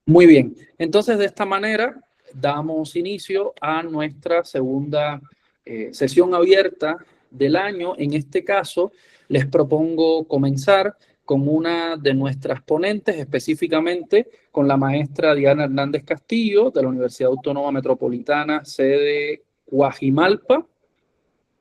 Muy bien, entonces de esta manera damos inicio a nuestra segunda sesión abierta del año. En este caso, les propongo comenzar con una de nuestras ponentes, específicamente con la maestra Diana Hernández Castillo, de la Universidad Autónoma Metropolitana, sede Coajimalpa.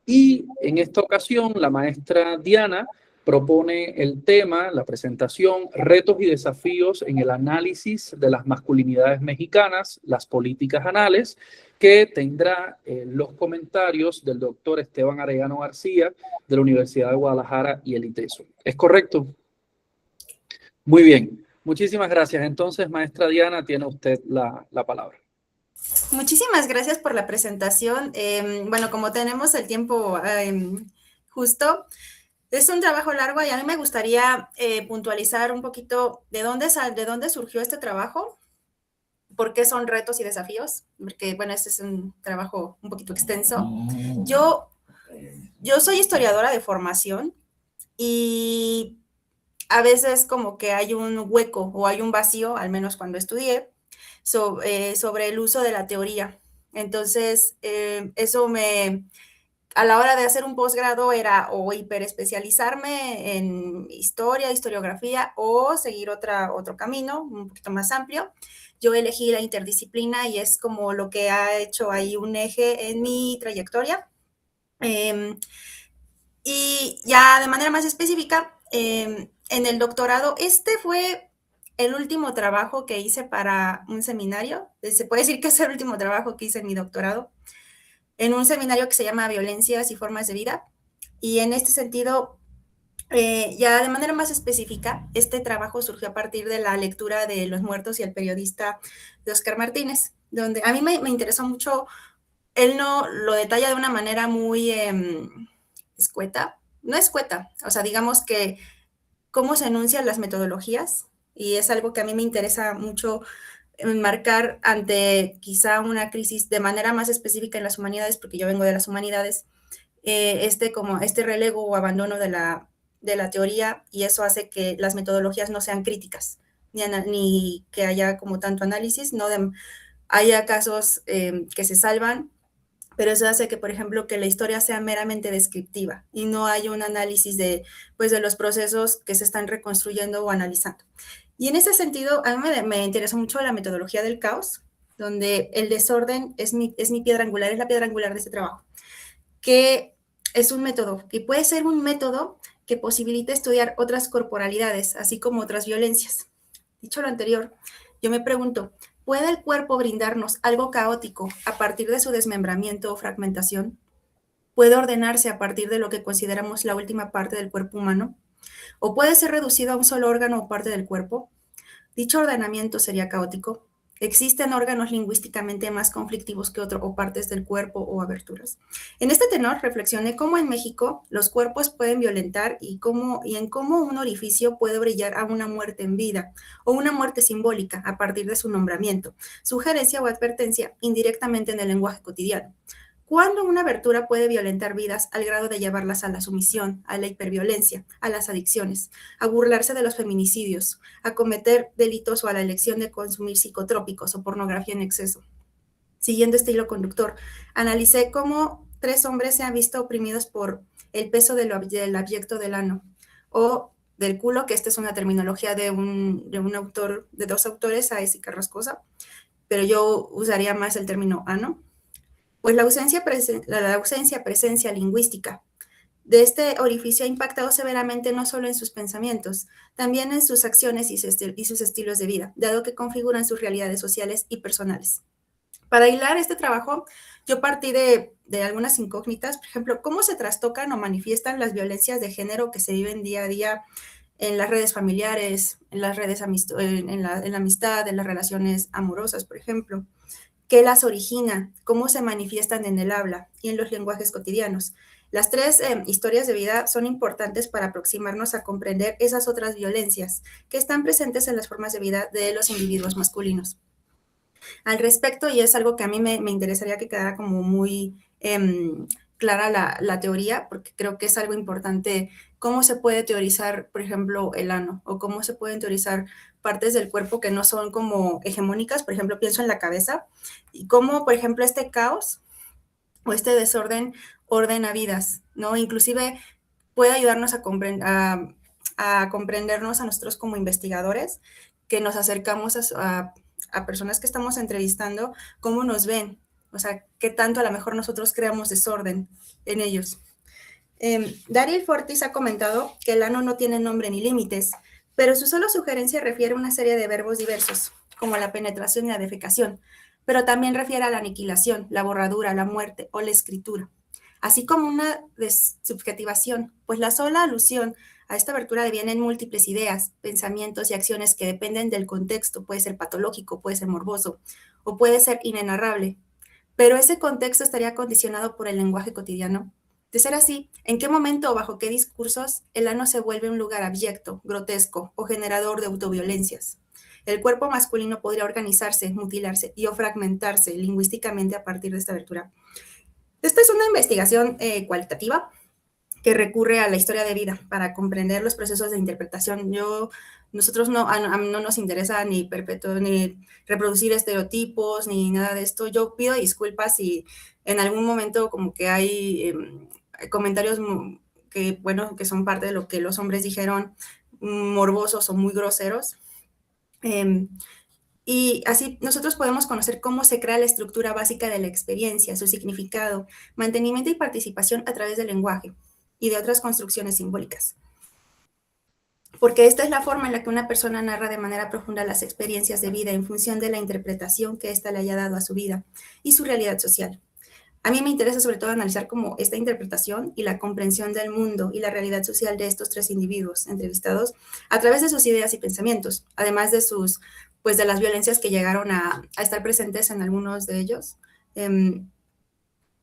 Y en esta ocasión, la maestra Diana propone el tema, la presentación, retos y desafíos en el análisis de las masculinidades mexicanas, las políticas anales, que tendrá los comentarios del doctor Esteban Arellano García de la Universidad de Guadalajara y el ITESO. ¿Es correcto? Muy bien. Muchísimas gracias. Entonces, maestra Diana, tiene usted la palabra. Muchísimas gracias por la presentación. Bueno, como tenemos el tiempo justo, es un trabajo largo y a mí me gustaría puntualizar un poquito de dónde surgió este trabajo, por qué son retos y desafíos, porque, bueno, este es un trabajo un poquito extenso. Yo soy historiadora de formación y a veces como que hay un hueco o hay un vacío, al menos cuando estudié, sobre el uso de la teoría. Entonces, a la hora de hacer un posgrado era o hiperespecializarme en historia, historiografía o seguir otro camino un poquito más amplio. Yo elegí la interdisciplina y es como lo que ha hecho ahí un eje en mi trayectoria. Y ya de manera más específica, en el doctorado, este fue el último trabajo que hice para un seminario. Se puede decir que es el último trabajo que hice en mi doctorado, en un seminario que se llama Violencias y Formas de Vida. Y en este sentido, ya de manera más específica, este trabajo surgió a partir de la lectura de Los Muertos y el Periodista de Óscar Martínez, donde a mí me interesó mucho. Él no lo detalla de una manera muy escueta, no escueta, o sea, digamos que cómo se enuncian las metodologías, y es algo que a mí me interesa mucho marcar ante quizá una crisis de manera más específica en las humanidades, porque yo vengo de las humanidades, este relego o abandono de la teoría, y eso hace que las metodologías no sean críticas, ni que haya como tanto análisis, haya casos que se salvan, pero eso hace que, por ejemplo, que la historia sea meramente descriptiva y no haya un análisis pues, de los procesos que se están reconstruyendo o analizando. Y en ese sentido, a mí me interesó mucho la metodología del caos, donde el desorden es mi piedra angular, es la piedra angular de este trabajo, que es un método, que puede ser un método que posibilite estudiar otras corporalidades, así como otras violencias. Dicho lo anterior, yo me pregunto, ¿puede el cuerpo brindarnos algo caótico a partir de su desmembramiento o fragmentación? ¿Puede ordenarse a partir de lo que consideramos la última parte del cuerpo humano? ¿O puede ser reducido a un solo órgano o parte del cuerpo? ¿Dicho ordenamiento sería caótico? ¿Existen órganos lingüísticamente más conflictivos que otros o partes del cuerpo o aberturas? En este tenor reflexioné cómo en México los cuerpos pueden violentar y en cómo un orificio puede brillar a una muerte en vida o una muerte simbólica a partir de su nombramiento, sugerencia o advertencia indirectamente en el lenguaje cotidiano. ¿Cuándo una abertura puede violentar vidas al grado de llevarlas a la sumisión, a la hiperviolencia, a las adicciones, a burlarse de los feminicidios, a cometer delitos o a la elección de consumir psicotrópicos o pornografía en exceso? Siguiendo este hilo conductor, analicé cómo 3 hombres se han visto oprimidos por el peso del abyecto del ano o del culo, que esta es una terminología de un autor, de 2 autores, Saez y Carrascosa, pero yo usaría más el término ano. Pues la presencia lingüística de este orificio ha impactado severamente no solo en sus pensamientos, también en sus acciones y sus estilos de vida, dado que configuran sus realidades sociales y personales. Para hilar este trabajo, yo partí de algunas incógnitas, por ejemplo, cómo se trastocan o manifiestan las violencias de género que se viven día a día en las redes familiares, en las redes en la amistad, en las relaciones amorosas, por ejemplo. ¿Qué las origina? ¿Cómo se manifiestan en el habla y en los lenguajes cotidianos? Las 3 historias de vida son importantes para aproximarnos a comprender esas otras violencias que están presentes en las formas de vida de los individuos masculinos. Al respecto, y es algo que a mí me interesaría que quedara como muy clara la teoría, porque creo que es algo importante cómo se puede teorizar, por ejemplo, el ano, o cómo se pueden teorizar partes del cuerpo que no son como hegemónicas, por ejemplo, pienso en la cabeza, y cómo, por ejemplo, este caos o este desorden ordena vidas, ¿no? Inclusive puede ayudarnos a comprendernos a nosotros como investigadores, que nos acercamos a personas que estamos entrevistando, cómo nos ven, o sea, qué tanto a lo mejor nosotros creamos desorden en ellos. Daryl Fortis ha comentado que el ano no tiene nombre ni límites, pero su sola sugerencia refiere a una serie de verbos diversos, como la penetración y la defecación, pero también refiere a la aniquilación, la borradura, la muerte o la escritura, así como una subjetivación, pues la sola alusión a esta abertura deviene en múltiples ideas, pensamientos y acciones que dependen del contexto, puede ser patológico, puede ser morboso o puede ser inenarrable, pero ese contexto estaría condicionado por el lenguaje cotidiano. De ser así, ¿en qué momento o bajo qué discursos el ano se vuelve un lugar abyecto, grotesco o generador de autoviolencias? El cuerpo masculino podría organizarse, mutilarse y o fragmentarse lingüísticamente a partir de esta abertura. Esta es una investigación cualitativa que recurre a la historia de vida para comprender los procesos de interpretación. Nosotros no nos interesa ni perpetuar ni reproducir estereotipos ni nada de esto. Yo pido disculpas si en algún momento como que hay comentarios que, bueno, que son parte de lo que los hombres dijeron, morbosos o muy groseros. Y así nosotros podemos conocer cómo se crea la estructura básica de la experiencia, su significado, mantenimiento y participación a través del lenguaje y de otras construcciones simbólicas. Porque esta es la forma en la que una persona narra de manera profunda las experiencias de vida en función de la interpretación que ésta le haya dado a su vida y su realidad social. A mí me interesa sobre todo analizar cómo esta interpretación y la comprensión del mundo y la realidad social de estos tres individuos entrevistados a través de sus ideas y pensamientos, además de de las violencias que llegaron a estar presentes en algunos de ellos.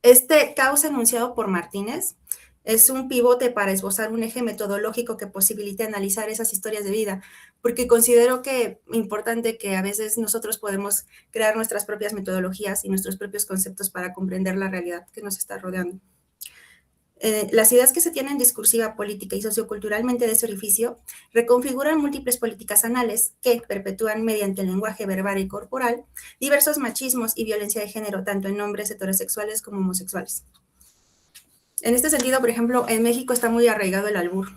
Este caos enunciado por Martínez es un pivote para esbozar un eje metodológico que posibilite analizar esas historias de vida, porque considero que es importante que a veces nosotros podemos crear nuestras propias metodologías y nuestros propios conceptos para comprender la realidad que nos está rodeando. Las ideas que se tienen discursiva, política y socioculturalmente de ese orificio reconfiguran múltiples políticas anales que perpetúan mediante el lenguaje verbal y corporal diversos machismos y violencia de género, tanto en hombres heterosexuales como homosexuales. En este sentido, por ejemplo, en México está muy arraigado el albur,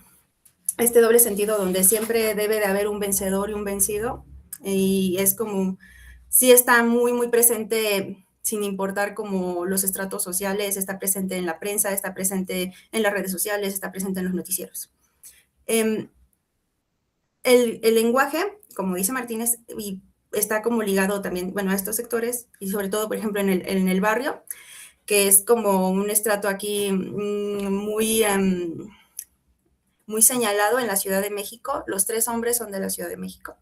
este doble sentido donde siempre debe de haber un vencedor y un vencido, y es como, sí está muy, muy presente sin importar como los estratos sociales, está presente en la prensa, está presente en las redes sociales, está presente en los noticieros. El lenguaje, como dice Martínez, y está como ligado también, bueno, a estos sectores, y sobre todo, por ejemplo, en el barrio, que es como un estrato aquí muy, muy señalado en la Ciudad de México. Los tres hombres son de la Ciudad de México.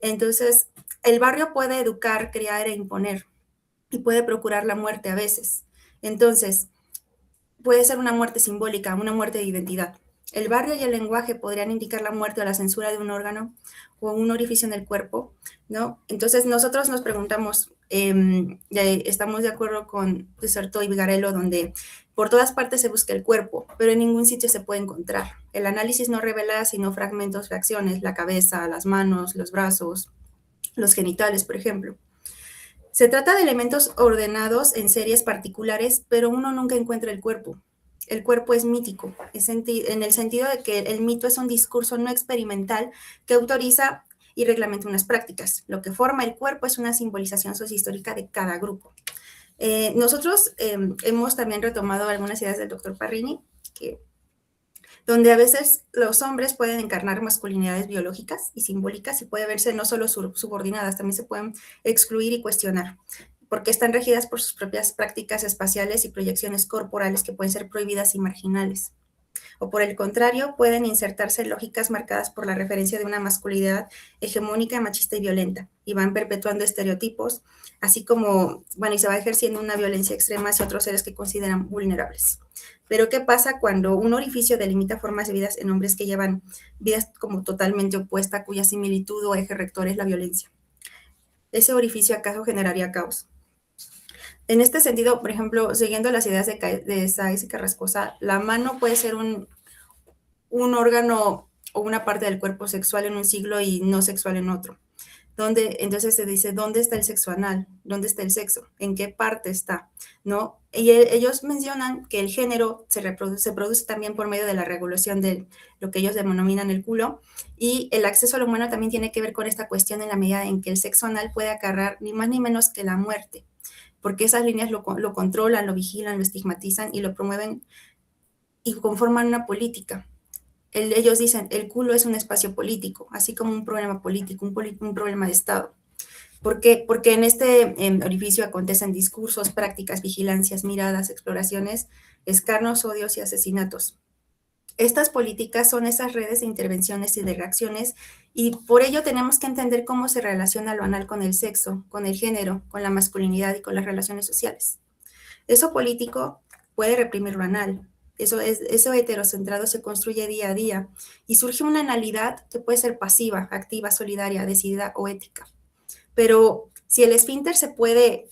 Entonces, el barrio puede educar, criar e imponer, y puede procurar la muerte a veces. Entonces, puede ser una muerte simbólica, una muerte de identidad. El barrio y el lenguaje podrían indicar la muerte o la censura de un órgano o un orificio en el cuerpo, ¿no? Entonces, nosotros nos preguntamos, estamos de acuerdo con Deserto y Vigarello, donde por todas partes se busca el cuerpo, pero en ningún sitio se puede encontrar. El análisis no revela sino fragmentos, fracciones, la cabeza, las manos, los brazos, los genitales, por ejemplo. Se trata de elementos ordenados en series particulares, pero uno nunca encuentra el cuerpo. El cuerpo es mítico, en el sentido de que el mito es un discurso no experimental que autoriza y reglamenta unas prácticas. Lo que forma el cuerpo es una simbolización sociohistórica de cada grupo. Nosotros hemos también retomado algunas ideas del doctor Parrini, donde a veces los hombres pueden encarnar masculinidades biológicas y simbólicas y puede verse no solo subordinadas, también se pueden excluir y cuestionar, porque están regidas por sus propias prácticas espaciales y proyecciones corporales que pueden ser prohibidas y marginales. O por el contrario, pueden insertarse lógicas marcadas por la referencia de una masculinidad hegemónica, machista y violenta, y van perpetuando estereotipos, así como, bueno, y se va ejerciendo una violencia extrema hacia otros seres que consideran vulnerables. Pero ¿qué pasa cuando un orificio delimita formas de vidas en hombres que llevan vidas como totalmente opuestas, cuya similitud o eje rector es la violencia? ¿Ese orificio acaso generaría caos? En este sentido, por ejemplo, siguiendo las ideas de Sáenz y Carrascosa, la mano puede ser un órgano o una parte del cuerpo sexual en un siglo y no sexual en otro. Entonces se dice, ¿dónde está el sexo anal? ¿Dónde está el sexo? ¿En qué parte está? ¿No? Y ellos mencionan que el género se produce también por medio de la regulación de lo que ellos denominan el culo, y el acceso al humano también tiene que ver con esta cuestión en la medida en que el sexo anal puede acarrear ni más ni menos que la muerte, porque esas líneas lo controlan, lo vigilan, lo estigmatizan y lo promueven y conforman una política. Ellos dicen, el culo es un espacio político, así como un problema político, un problema de Estado. ¿Por qué? Porque en este orificio acontecen discursos, prácticas, vigilancias, miradas, exploraciones, escarnos, odios y asesinatos. Estas políticas son esas redes de intervenciones y de reacciones, y por ello tenemos que entender cómo se relaciona lo anal con el sexo, con el género, con la masculinidad y con las relaciones sociales. Eso político puede reprimir lo anal. Eso heterocentrado se construye día a día y surge una analidad que puede ser pasiva, activa, solidaria, decidida o ética. Pero si el esfínter puede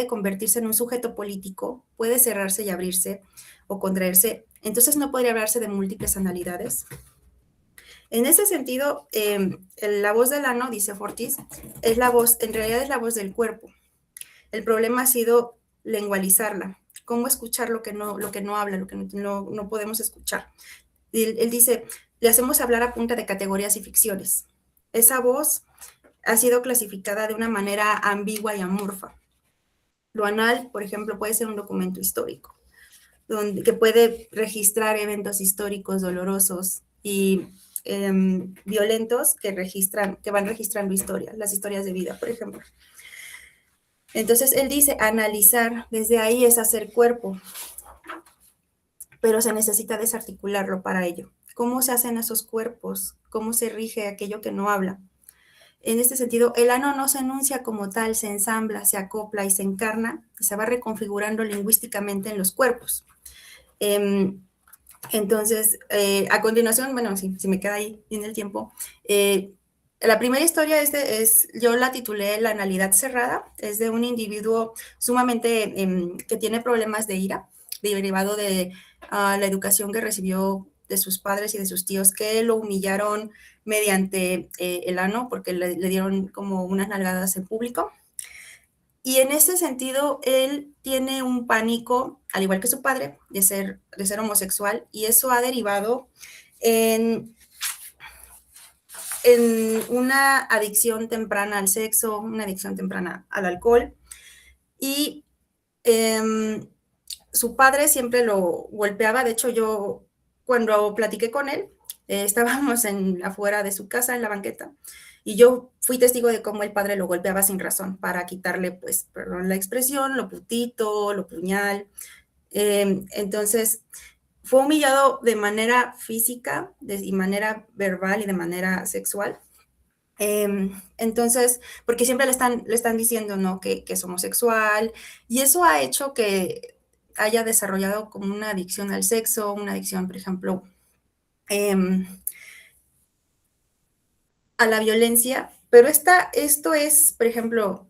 convertirse en un sujeto político, puede cerrarse y abrirse o contraerse, entonces no podría hablarse de múltiples analidades. En ese sentido, la voz del ano, dice Fortis, es la voz, en realidad es la voz del cuerpo. El problema ha sido lengualizarla, cómo escuchar lo que no habla, lo que no podemos escuchar. Él dice, le hacemos hablar a punta de categorías y ficciones. Esa voz ha sido clasificada de una manera ambigua y amorfa. Lo anal, por ejemplo, puede ser un documento histórico, que puede registrar eventos históricos dolorosos y violentos que van registrando historias, las historias de vida, por ejemplo. Entonces, él dice, analizar, desde ahí es hacer cuerpo, pero se necesita desarticularlo para ello. ¿Cómo se hacen esos cuerpos? ¿Cómo se rige aquello que no habla? En este sentido, el ano no se enuncia como tal, se ensambla, se acopla y se encarna, y se va reconfigurando lingüísticamente en los cuerpos. Entonces, a continuación, bueno, si me queda ahí en el tiempo, la primera historia yo la titulé La analidad cerrada, es de un individuo sumamente que tiene problemas de ira, derivado de la educación que recibió de sus padres y de sus tíos, que lo humillaron mediante el ano, porque le dieron como unas nalgadas en público. Y en ese sentido, él tiene un pánico, al igual que su padre, de ser homosexual, y eso ha derivado en una adicción temprana al sexo, una adicción temprana al alcohol, y su padre siempre lo golpeaba. De hecho, yo cuando platiqué con él, estábamos afuera de su casa en la banqueta, y yo fui testigo de cómo el padre lo golpeaba sin razón para quitarle, pues, perdón la expresión, lo putito, lo puñal. Entonces, fue humillado de manera física, y manera verbal y de manera sexual. Entonces, porque siempre le están diciendo, ¿no?, que es homosexual, y eso ha hecho que haya desarrollado como una adicción al sexo, una adicción, por ejemplo, a la violencia. Pero esto es, por ejemplo,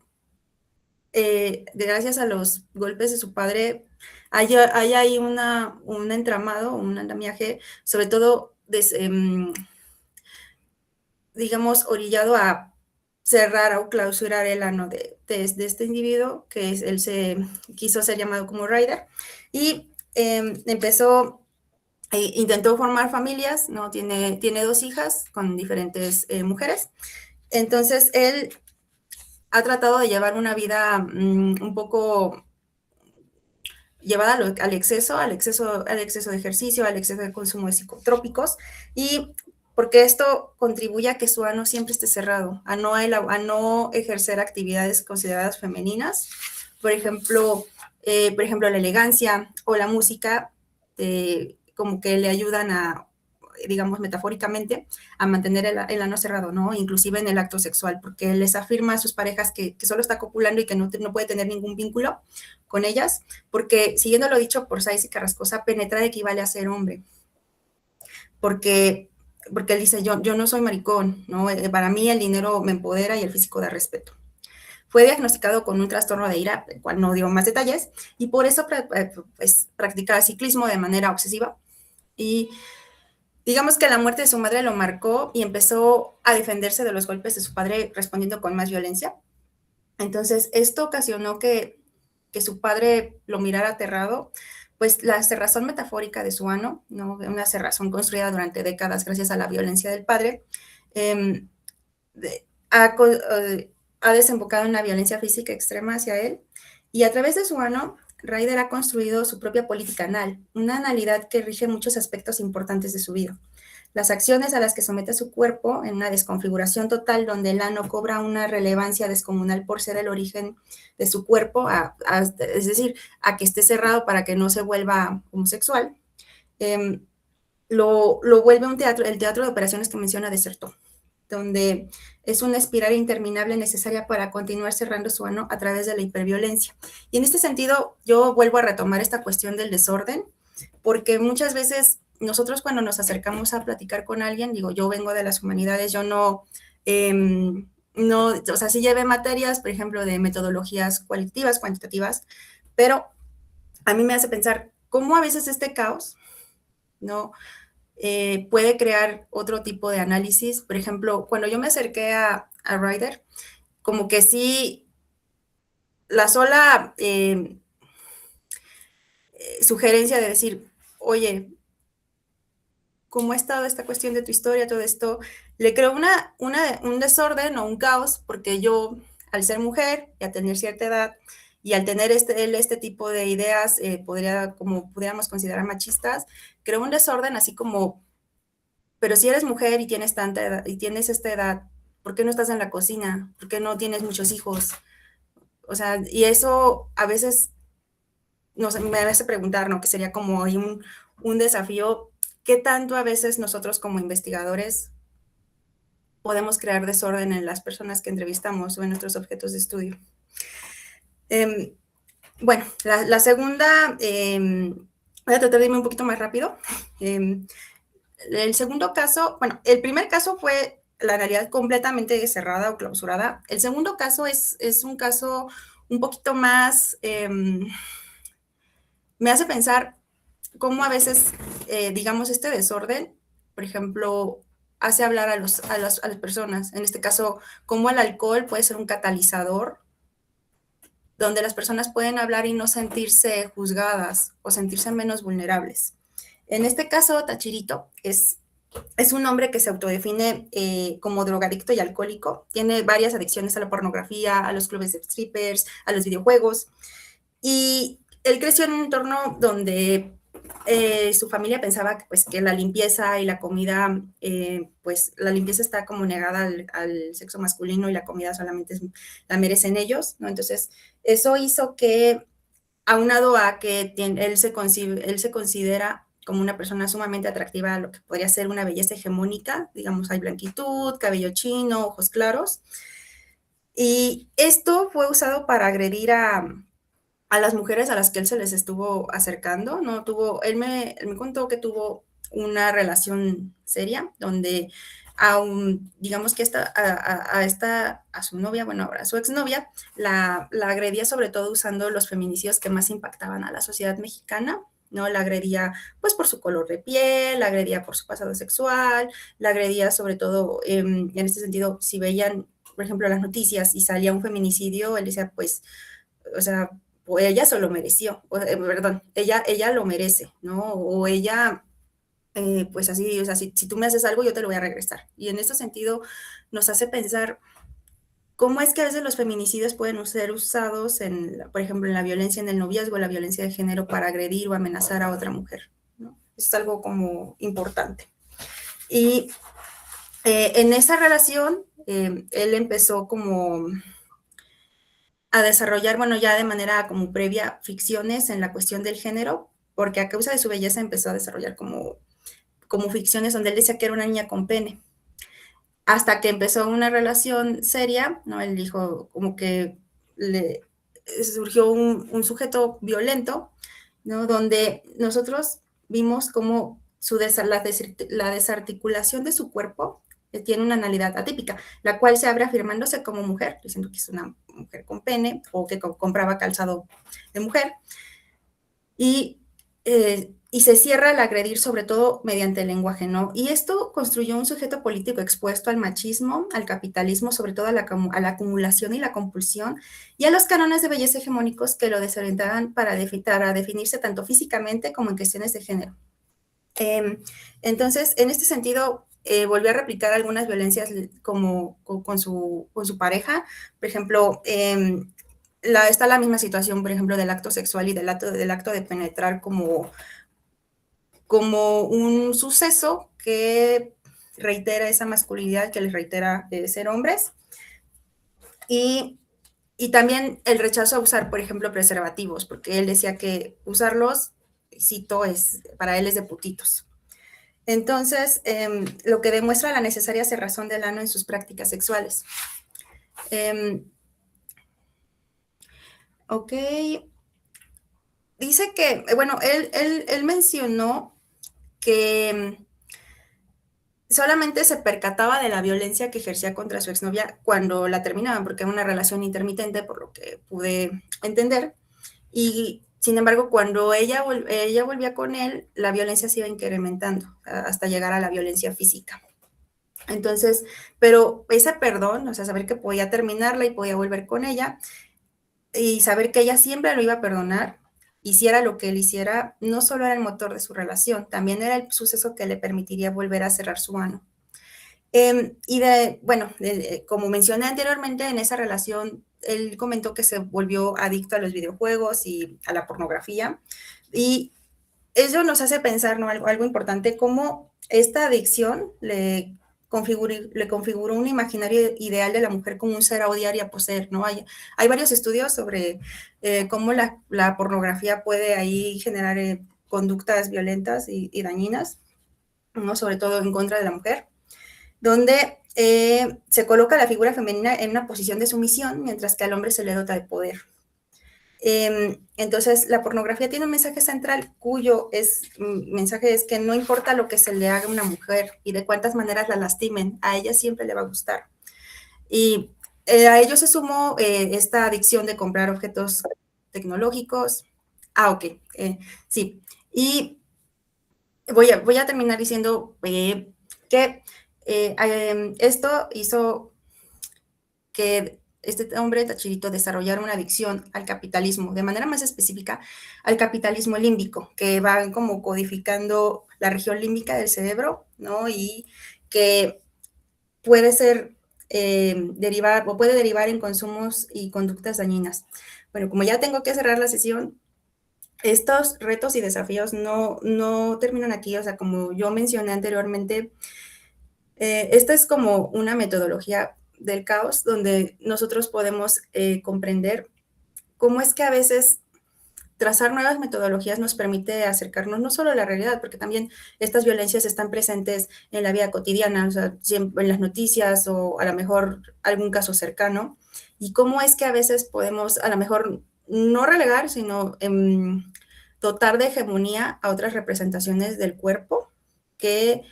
gracias a los golpes de su padre, hay ahí un entramado, un andamiaje, sobre todo, digamos, orillado a cerrar o clausurar el ano de este individuo, que él se quiso ser llamado como Ryder, y intentó formar familias, ¿no? Tiene 2 hijas con diferentes mujeres. Entonces, él ha tratado de llevar una vida un poco llevada al exceso de ejercicio, al exceso de consumo de psicotrópicos, y porque esto contribuye a que su ano siempre esté cerrado, a no ejercer actividades consideradas femeninas. Por ejemplo, la elegancia o la música, como que le ayudan a, digamos metafóricamente, a mantener el ano cerrado, ¿no? Inclusive en el acto sexual, porque les afirma a sus parejas que solo está copulando y que no puede tener ningún vínculo con ellas, porque, siguiendo lo dicho por Sáenz y Carrascosa, penetrar equivale a ser hombre, porque él dice, yo no soy maricón, ¿no? Para mí el dinero me empodera y el físico da respeto. fue diagnosticado con un trastorno de ira, el cual no dio más detalles, y por eso pues, practicaba ciclismo de manera obsesiva. Y digamos que la muerte de su madre lo marcó y empezó a defenderse de los golpes de su padre respondiendo con más violencia. Entonces, esto ocasionó que su padre lo mirara aterrado, pues la cerrazón metafórica de su ano, ¿no? Una cerrazón construida durante décadas gracias a la violencia del padre, eh, ha desembocado en una violencia física extrema hacia él, y a través de su ano, Ryder ha construido su propia política anal, una analidad que rige muchos aspectos importantes de su vida. Las acciones a las que somete su cuerpo en una desconfiguración total donde el ano cobra una relevancia descomunal por ser el origen de su cuerpo, es decir, a que esté cerrado para que no se vuelva homosexual, lo vuelve un teatro, el teatro de operaciones que menciona Desertó, donde es una espiral interminable necesaria para continuar cerrando su ano a través de la hiperviolencia. Y en este sentido, yo vuelvo a retomar esta cuestión del desorden, porque muchas veces nosotros cuando nos acercamos a platicar con alguien, digo, yo vengo de las humanidades, yo no, o sea, sí llevé materias, por ejemplo, de metodologías cualitativas, cuantitativas, pero a mí me hace pensar cómo a veces este caos, ¿no? Puede crear otro tipo de análisis. Por ejemplo, cuando yo me acerqué a Ryder, como que sí, la sola sugerencia de decir, oye, ¿cómo ha estado esta cuestión de tu historia, todo esto? Le creo un desorden o un caos, porque yo, al ser mujer y a tener cierta edad, y al tener este tipo de ideas, como pudiéramos considerar machistas, creo un desorden así como, pero si eres mujer y tienes tanta edad, y tienes esta edad, ¿por qué no estás en la cocina? ¿Por qué no tienes muchos hijos? O sea, y eso a veces me hace preguntar, ¿no? Que sería como ahí un desafío. ¿Qué tanto a veces nosotros como investigadores podemos crear desorden en las personas que entrevistamos o en nuestros objetos de estudio? Bueno, la segunda, voy a tratar de irme un poquito más rápido. El segundo caso, bueno, el primer caso fue la realidad completamente cerrada o clausurada. El segundo caso es un caso un poquito más, me hace pensar cómo a veces, digamos, este desorden, por ejemplo, hace hablar a las personas. En este caso, cómo el alcohol puede ser un catalizador donde las personas pueden hablar y no sentirse juzgadas o sentirse menos vulnerables. En este caso, Tachirito es un hombre que se autodefine como drogadicto y alcohólico. Tiene varias adicciones a la pornografía, a los clubes de strippers, a los videojuegos. Y él creció en un entorno donde su familia pensaba que, pues, que la limpieza y la comida, pues la limpieza está como negada al sexo masculino y la comida solamente la merecen ellos, ¿no? Entonces, eso hizo que, aunado a que él se considera como una persona sumamente atractiva a lo que podría ser una belleza hegemónica, digamos, hay blanquitud, cabello chino, ojos claros, y esto fue usado para agredir a las mujeres a las que él se les estuvo acercando, ¿no? Él me contó que tuvo una relación seria donde digamos que a su novia, bueno, ahora a su exnovia, la agredía sobre todo usando los feminicidios que más impactaban a la sociedad mexicana, ¿no? La agredía pues por su color de piel, la agredía por su pasado sexual, la agredía sobre todo, en este sentido, si veían, por ejemplo, las noticias y salía un feminicidio, él decía, pues, o sea, o ella se lo mereció, perdón, ella lo merece, ¿no? O ella, pues así, o sea, si tú me haces algo, yo te lo voy a regresar. Y en este sentido nos hace pensar cómo es que a veces los feminicidios pueden ser usados, por ejemplo, en la violencia en el noviazgo, la violencia de género para agredir o amenazar a otra mujer, ¿no? Es algo como importante. Y en esa relación, él empezó como a desarrollar, bueno, ya de manera como previa, ficciones en la cuestión del género, porque a causa de su belleza empezó a desarrollar como ficciones donde él decía que era una niña con pene. Hasta que empezó una relación seria, ¿no? Él dijo como que le surgió un sujeto violento, ¿no? Donde nosotros vimos como la desarticulación de su cuerpo tiene una analidad atípica, la cual se abre afirmándose como mujer, diciendo que es una mujer con pene o que compraba calzado de mujer. Y se cierra al agredir sobre todo mediante el lenguaje, ¿no? Y esto construyó un sujeto político expuesto al machismo, al capitalismo, sobre todo a la acumulación y la compulsión, y a los cánones de belleza hegemónicos que lo desorientaban para definirse tanto físicamente como en cuestiones de género. Entonces, en este sentido, volvió a replicar algunas violencias como con su pareja. Por ejemplo, está la misma situación, por ejemplo, del acto sexual y del acto de penetrar como un suceso que reitera esa masculinidad que les reitera ser hombres. Y también el rechazo a usar, por ejemplo, preservativos, porque él decía que usarlos, cito, para él es de putitos. Entonces, lo que demuestra la necesaria cerrazón del ano en sus prácticas sexuales. Ok. Dice que, bueno, él mencionó que solamente se percataba de la violencia que ejercía contra su exnovia cuando la terminaban, porque era una relación intermitente, por lo que pude entender. Y sin embargo, cuando ella volvía con él, la violencia se iba incrementando hasta llegar a la violencia física. Entonces, pero ese perdón, o sea, saber que podía terminarla y podía volver con ella, y saber que ella siempre lo iba a perdonar, hiciera lo que él hiciera, no solo era el motor de su relación, también era el suceso que le permitiría volver a cerrar su ano. Como mencioné anteriormente, en esa relación, él comentó que se volvió adicto a los videojuegos y a la pornografía, y eso nos hace pensar, ¿no? Algo importante, cómo esta adicción le configuró un imaginario ideal de la mujer como un ser a odiar y a poseer, ¿no? Hay varios estudios sobre cómo la pornografía puede ahí generar conductas violentas y dañinas, ¿no? Sobre todo en contra de la mujer, donde se coloca la figura femenina en una posición de sumisión, mientras que al hombre se le dota de poder. Entonces, la pornografía tiene un mensaje central cuyo mensaje es que no importa lo que se le haga a una mujer y de cuántas maneras la lastimen, a ella siempre le va a gustar. Y a ello se sumó esta adicción de comprar objetos tecnológicos. Ok, sí. Y voy a terminar diciendo que esto hizo que este hombre Tachirito desarrollara una adicción al capitalismo, de manera más específica al capitalismo límbico, que va como codificando la región límbica del cerebro, ¿no? Y que puede ser puede derivar en consumos y conductas dañinas. Bueno, como ya tengo que cerrar la sesión, estos retos y desafíos no terminan aquí, o sea, como yo mencioné anteriormente, esta es como una metodología del caos donde nosotros podemos comprender cómo es que a veces trazar nuevas metodologías nos permite acercarnos no solo a la realidad, porque también estas violencias están presentes en la vida cotidiana, o sea, siempre en las noticias o a lo mejor algún caso cercano, y cómo es que a veces podemos a lo mejor no relegar, sino dotar de hegemonía a otras representaciones del cuerpo que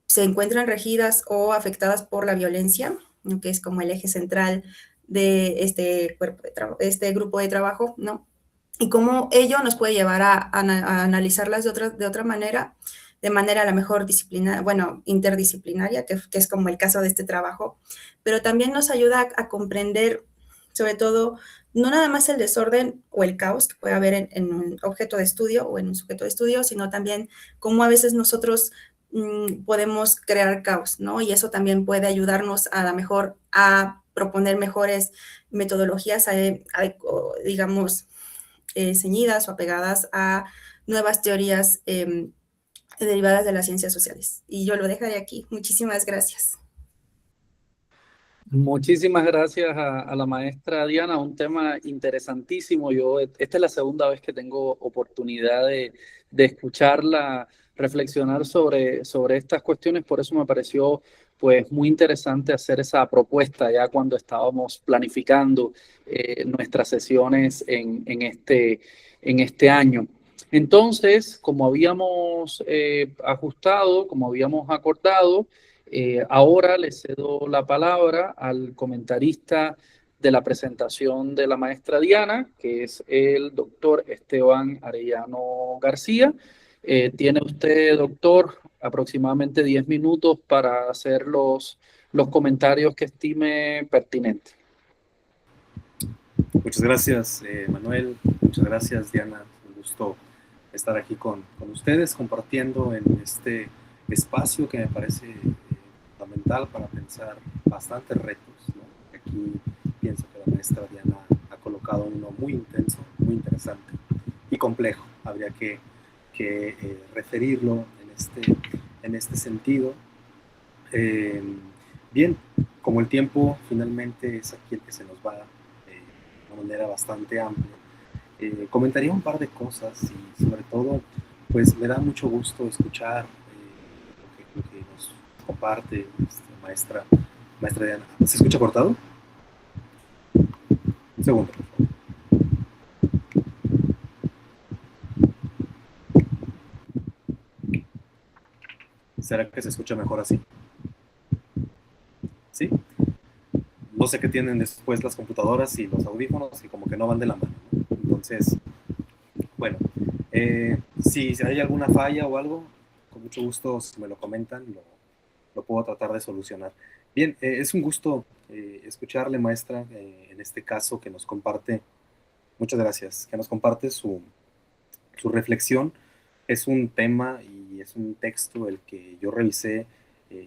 se encuentran regidas o afectadas por la violencia, ¿no? Que es como el eje central de este grupo de trabajo, ¿no? Y cómo ello nos puede llevar a analizarlas de otra manera, de manera a lo mejor interdisciplinaria, que es como el caso de este trabajo, pero también nos ayuda a comprender, sobre todo, no nada más el desorden o el caos que puede haber en un objeto de estudio o en un sujeto de estudio, sino también cómo a veces nosotros podemos crear caos, ¿no? Y eso también puede ayudarnos a lo mejor a proponer mejores metodologías, digamos, ceñidas o apegadas a nuevas teorías derivadas de las ciencias sociales. Y yo lo dejaré aquí. Muchísimas gracias. Muchísimas gracias a la maestra Diana, un tema interesantísimo. Esta es la segunda vez que tengo oportunidad de escucharla reflexionar sobre estas cuestiones, por eso me pareció pues muy interesante hacer esa propuesta ya cuando estábamos planificando nuestras sesiones en este año. Entonces, como habíamos ajustado, como habíamos acordado, Ahora le cedo la palabra al comentarista de la presentación de la maestra Diana, que es el doctor Esteban Arellano García. Tiene usted, doctor, aproximadamente 10 minutos para hacer los comentarios que estime pertinentes. Muchas gracias, Manuel. Muchas gracias, Diana. Un gusto estar aquí con ustedes compartiendo en este espacio que me parece fundamental para pensar bastantes retos, ¿no? Aquí pienso que la maestra Diana ha colocado uno muy intenso, muy interesante y complejo. Habría que referirlo en este sentido. Bien, como el tiempo finalmente es aquí el que se nos va de una manera bastante amplia, comentaría un par de cosas y sobre todo, pues me da mucho gusto escuchar lo que nos comparte maestra Diana. ¿Se escucha cortado? Un segundo, por favor. ¿Será que se escucha mejor así? ¿Sí? No sé qué tienen después las computadoras y los audífonos y como que no van de la mano, ¿no? Entonces, bueno, si hay alguna falla o algo, con mucho gusto si me lo comentan, lo puedo tratar de solucionar. Bien, es un gusto escucharle, maestra, en este caso que nos comparte, muchas gracias, que nos comparte su reflexión. Es un tema y es un texto el que yo revisé,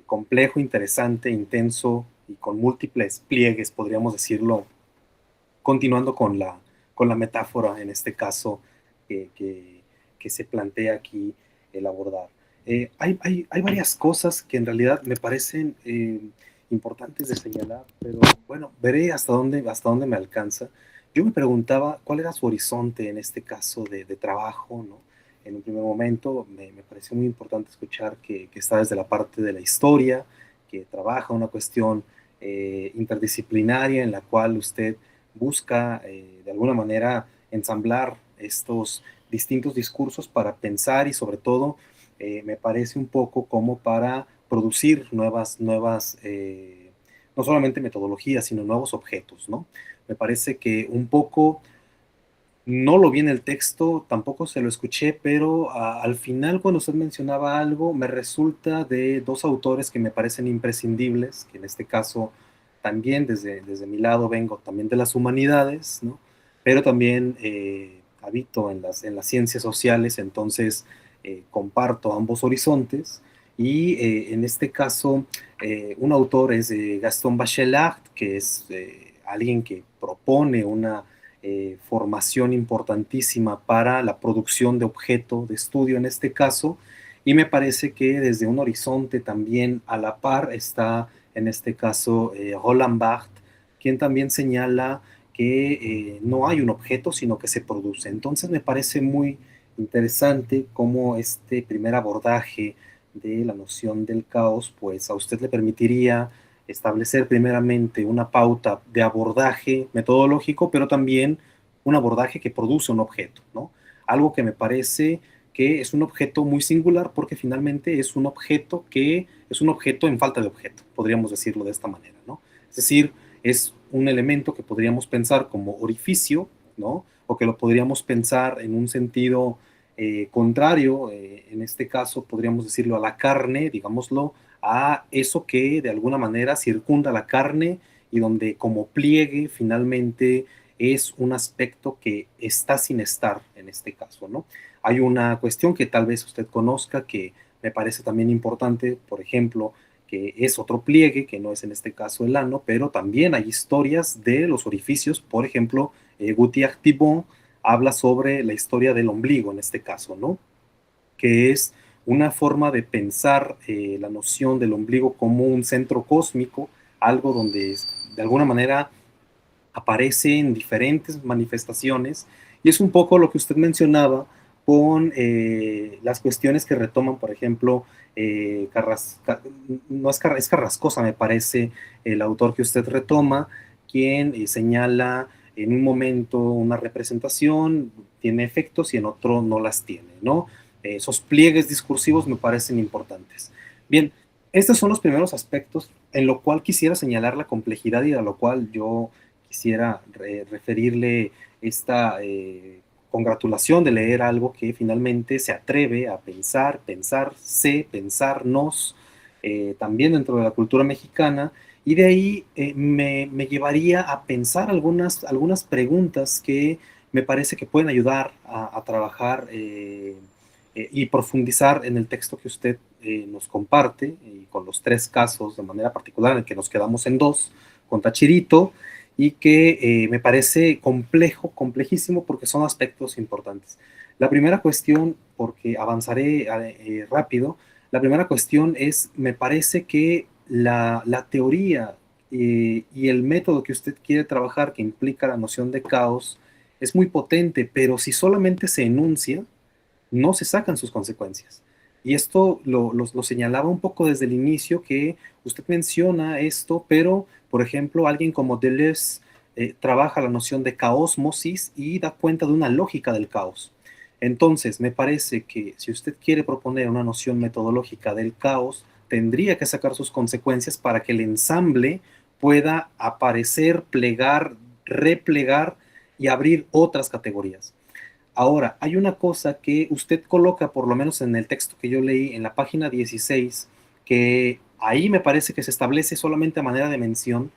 complejo, interesante, intenso y con múltiples pliegues, podríamos decirlo, continuando con la metáfora, en este caso, que se plantea aquí el abordar. Hay varias cosas que en realidad me parecen importantes de señalar, pero bueno, veré hasta dónde me alcanza. Yo me preguntaba cuál era su horizonte en este caso de trabajo, ¿no? En un primer momento me pareció muy importante escuchar que está desde la parte de la historia, que trabaja una cuestión interdisciplinaria en la cual usted busca de alguna manera ensamblar estos distintos discursos para pensar y sobre todo me parece un poco como para producir nuevas no solamente metodologías, sino nuevos objetos, ¿no? Me parece que un poco, no lo vi en el texto, tampoco se lo escuché, pero al final cuando usted mencionaba algo, me resulta de dos autores que me parecen imprescindibles, que en este caso también desde mi lado vengo también de las humanidades, ¿no? Pero también habito en las ciencias sociales, entonces comparto ambos horizontes. Y en este caso, un autor es Gaston Bachelard, que es alguien que propone una formación importantísima para la producción de objeto de estudio en este caso, y me parece que desde un horizonte también a la par está en este caso Roland Barthes, quien también señala que no hay un objeto sino que se produce. Entonces me parece muy interesante cómo este primer abordaje de la noción del caos pues a usted le permitiría establecer primeramente una pauta de abordaje metodológico, pero también un abordaje que produce un objeto, ¿no? Algo que me parece que es un objeto muy singular porque finalmente es un objeto que es un objeto en falta de objeto, podríamos decirlo de esta manera, ¿no? Es decir, es un elemento que podríamos pensar como orificio, ¿no? O que lo podríamos pensar en un sentido contrario, en este caso podríamos decirlo a la carne, digámoslo, a eso que de alguna manera circunda la carne y donde como pliegue finalmente es un aspecto que está sin estar en este caso, ¿no? Hay una cuestión que tal vez usted conozca que me parece también importante, por ejemplo, que es otro pliegue, que no es en este caso el ano, pero también hay historias de los orificios, por ejemplo, Guittier-Thibon habla sobre la historia del ombligo en este caso, ¿no? Que es una forma de pensar la noción del ombligo como un centro cósmico, algo donde de alguna manera aparece en diferentes manifestaciones, y es un poco lo que usted mencionaba con las cuestiones que retoman, por ejemplo, es Carrascosa, me parece, el autor que usted retoma, quien señala en un momento una representación, tiene efectos y en otro no las tiene, ¿no? Esos pliegues discursivos me parecen importantes. Bien, estos son los primeros aspectos en lo cual quisiera señalar la complejidad y a lo cual yo quisiera referirle esta congratulación de leer algo que finalmente se atreve a pensar, pensarse, pensarnos, también dentro de la cultura mexicana, y de ahí me llevaría a pensar algunas preguntas que me parece que pueden ayudar a trabajar y profundizar en el texto que usted nos comparte, y con los 3 casos de manera particular, en el que nos quedamos en 2, con Tachirito, y que me parece complejo, complejísimo, porque son aspectos importantes. La primera cuestión, porque avanzaré rápido, la primera cuestión es, me parece que la teoría y el método que usted quiere trabajar, que implica la noción de caos, es muy potente, pero si solamente se enuncia, no se sacan sus consecuencias. Y esto lo señalaba un poco desde el inicio, que usted menciona esto, pero, por ejemplo, alguien como Deleuze trabaja la noción de caósmosis y da cuenta de una lógica del caos. Entonces, me parece que si usted quiere proponer una noción metodológica del caos, tendría que sacar sus consecuencias para que el ensamble pueda aparecer, plegar, replegar y abrir otras categorías. Ahora, hay una cosa que usted coloca, por lo menos en el texto que yo leí, en la página 16, que ahí me parece que se establece solamente a manera de mención,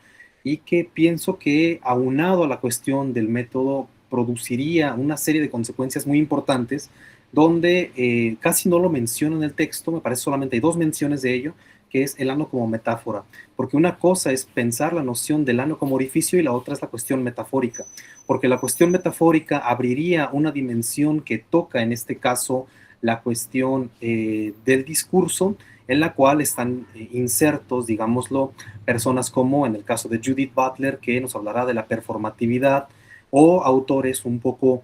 y que pienso que, aunado a la cuestión del método, produciría una serie de consecuencias muy importantes, donde casi no lo menciona en el texto. Me parece solamente hay 2 menciones de ello, que es el ano como metáfora, porque una cosa es pensar la noción del ano como orificio y la otra es la cuestión metafórica, porque la cuestión metafórica abriría una dimensión que toca, en este caso, la cuestión del discurso, en la cual están insertos, digámoslo, personas como en el caso de Judith Butler, que nos hablará de la performatividad, o autores un poco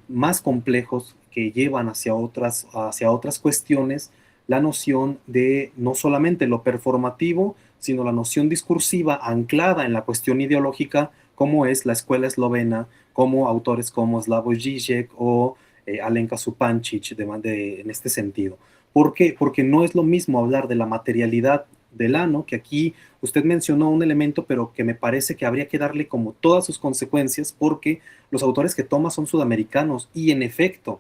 más complejos que llevan hacia otras cuestiones la noción de no solamente lo performativo, sino la noción discursiva anclada en la cuestión ideológica, como es la escuela eslovena, como autores como Slavoj Žižek o Alenka Supancic en este sentido. ¿Por qué? Porque no es lo mismo hablar de la materialidad del ano, que aquí usted mencionó un elemento, pero que me parece que habría que darle como todas sus consecuencias, porque los autores que toma son sudamericanos, y en efecto,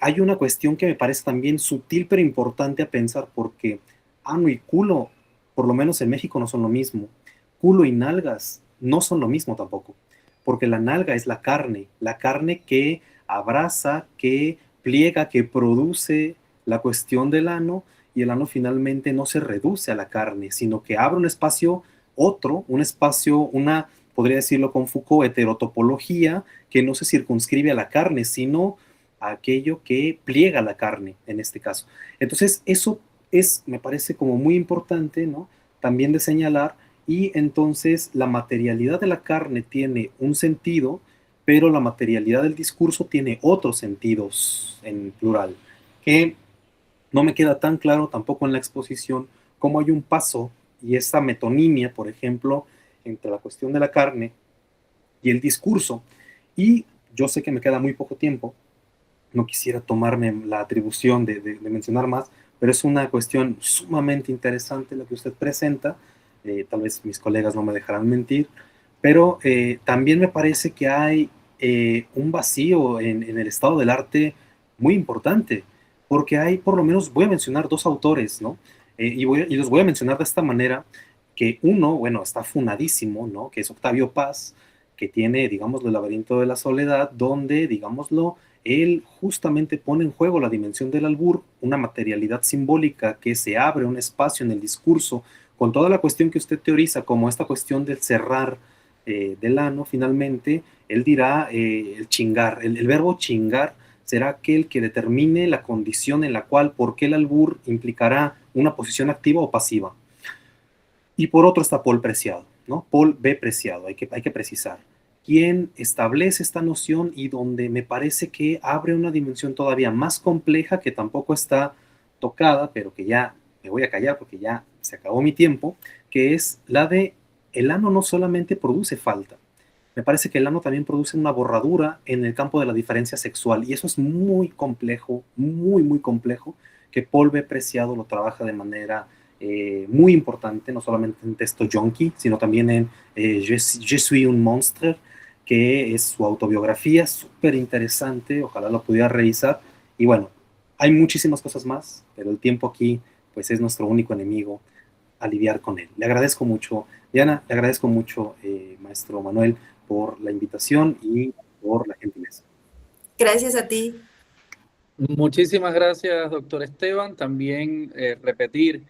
hay una cuestión que me parece también sutil pero importante a pensar, porque ano y culo, por lo menos en México, no son lo mismo. Culo y nalgas no son lo mismo tampoco, porque la nalga es la carne que abraza, que pliega, que produce la cuestión del ano, y el ano finalmente no se reduce a la carne, sino que abre un espacio, un espacio, podría decirlo con Foucault, heterotopología, que no se circunscribe a la carne, sino a aquello que pliega la carne, en este caso. Entonces, eso me parece como muy importante, ¿no?, también de señalar. Y entonces la materialidad de la carne tiene un sentido, pero la materialidad del discurso tiene otros sentidos, en plural, que no me queda tan claro tampoco en la exposición cómo hay un paso y esta metonimia, por ejemplo, entre la cuestión de la carne y el discurso. Y yo sé que me queda muy poco tiempo, no quisiera tomarme la atribución de mencionar más, pero es una cuestión sumamente interesante la que usted presenta. Tal vez mis colegas no me dejarán mentir, pero también me parece que hay un vacío en el estado del arte muy importante, porque hay, por lo menos, voy a mencionar 2 autores, ¿no? Y los voy a mencionar de esta manera, que uno, bueno, está funadísimo, ¿no?, que es Octavio Paz, que tiene, digámoslo, El laberinto de la soledad, donde, digámoslo, él justamente pone en juego la dimensión del albur, una materialidad simbólica que se abre un espacio en el discurso, con toda la cuestión que usted teoriza, como esta cuestión del cerrar del ano. Finalmente, él dirá el chingar, el verbo chingar será aquel que determine la condición en la cual, por qué el albur implicará una posición activa o pasiva. Y por otro está Paul Preciado, ¿no? Paul B. Preciado, hay que precisar, quien establece esta noción y donde me parece que abre una dimensión todavía más compleja, que tampoco está tocada, pero que ya me voy a callar porque ya se acabó mi tiempo, que es la de el ano no solamente produce falta, me parece que el ano también produce una borradura en el campo de la diferencia sexual, y eso es muy complejo, muy, muy complejo, que Paul B. Preciado lo trabaja de manera muy importante, no solamente en Texto Junkie, sino también en Je suis un monstre, que es su autobiografía, súper interesante, ojalá lo pudiera revisar. Y bueno, hay muchísimas cosas más, pero el tiempo aquí pues es nuestro único enemigo a lidiar con él. Le agradezco mucho, Diana, le agradezco mucho, maestro Manuel, por la invitación y por la gentileza. Gracias a ti. Muchísimas gracias, doctor Esteban. También repetir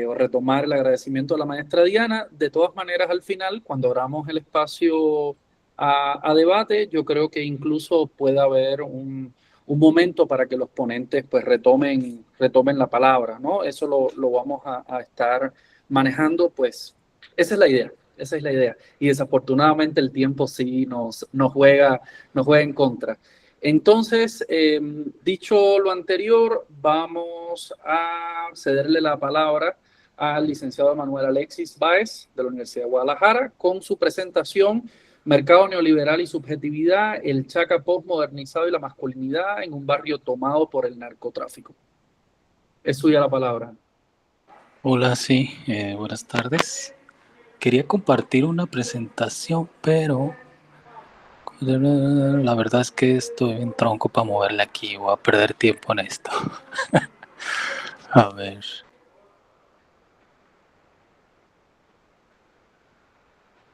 o retomar el agradecimiento a la maestra Diana. De todas maneras, al final, cuando abramos el espacio a debate, yo creo que incluso puede haber un momento para que los ponentes pues retomen la palabra, ¿no? Eso lo vamos a estar manejando, pues esa es la idea. Esa es la idea. Y desafortunadamente el tiempo sí nos juega en contra. Entonces, dicho lo anterior, vamos a cederle la palabra al licenciado Manuel Alexis Báez de la Universidad de Guadalajara con su presentación Mercado Neoliberal y Subjetividad, el Chaca Postmodernizado y la Masculinidad en un barrio tomado por el narcotráfico. Es suya la palabra. Hola, sí, buenas tardes. Quería compartir una presentación, pero la verdad es que estoy en tronco para moverla aquí. Voy a perder tiempo en esto. A ver.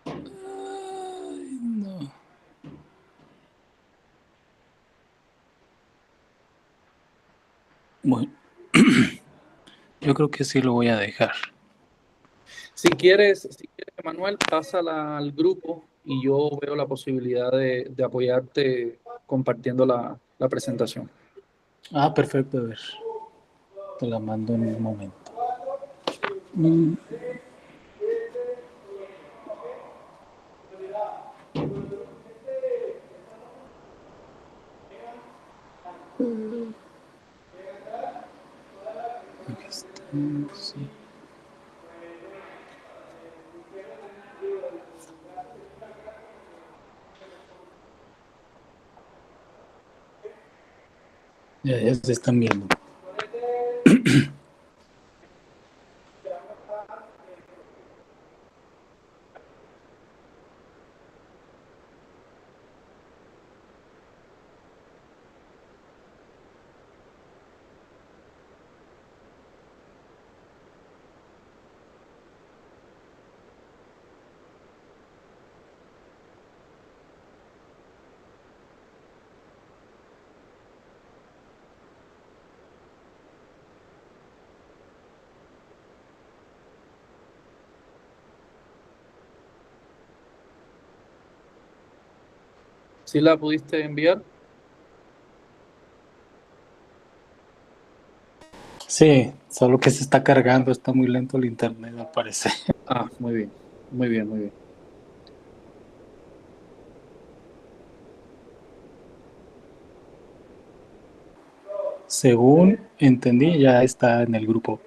Ay, no. Bueno, yo creo que sí lo voy a dejar. Si quieres, Manuel, pásala al grupo y yo veo la posibilidad de apoyarte compartiendo la presentación. Ah, perfecto, a ver. Te la mando en un momento. Aquí está, sí. Ya se están viendo. ¿Sí la pudiste enviar? Sí, solo que se está cargando, está muy lento el internet, al parecer. Ah, muy bien, muy bien, muy bien. Según entendí, ya está en el grupo.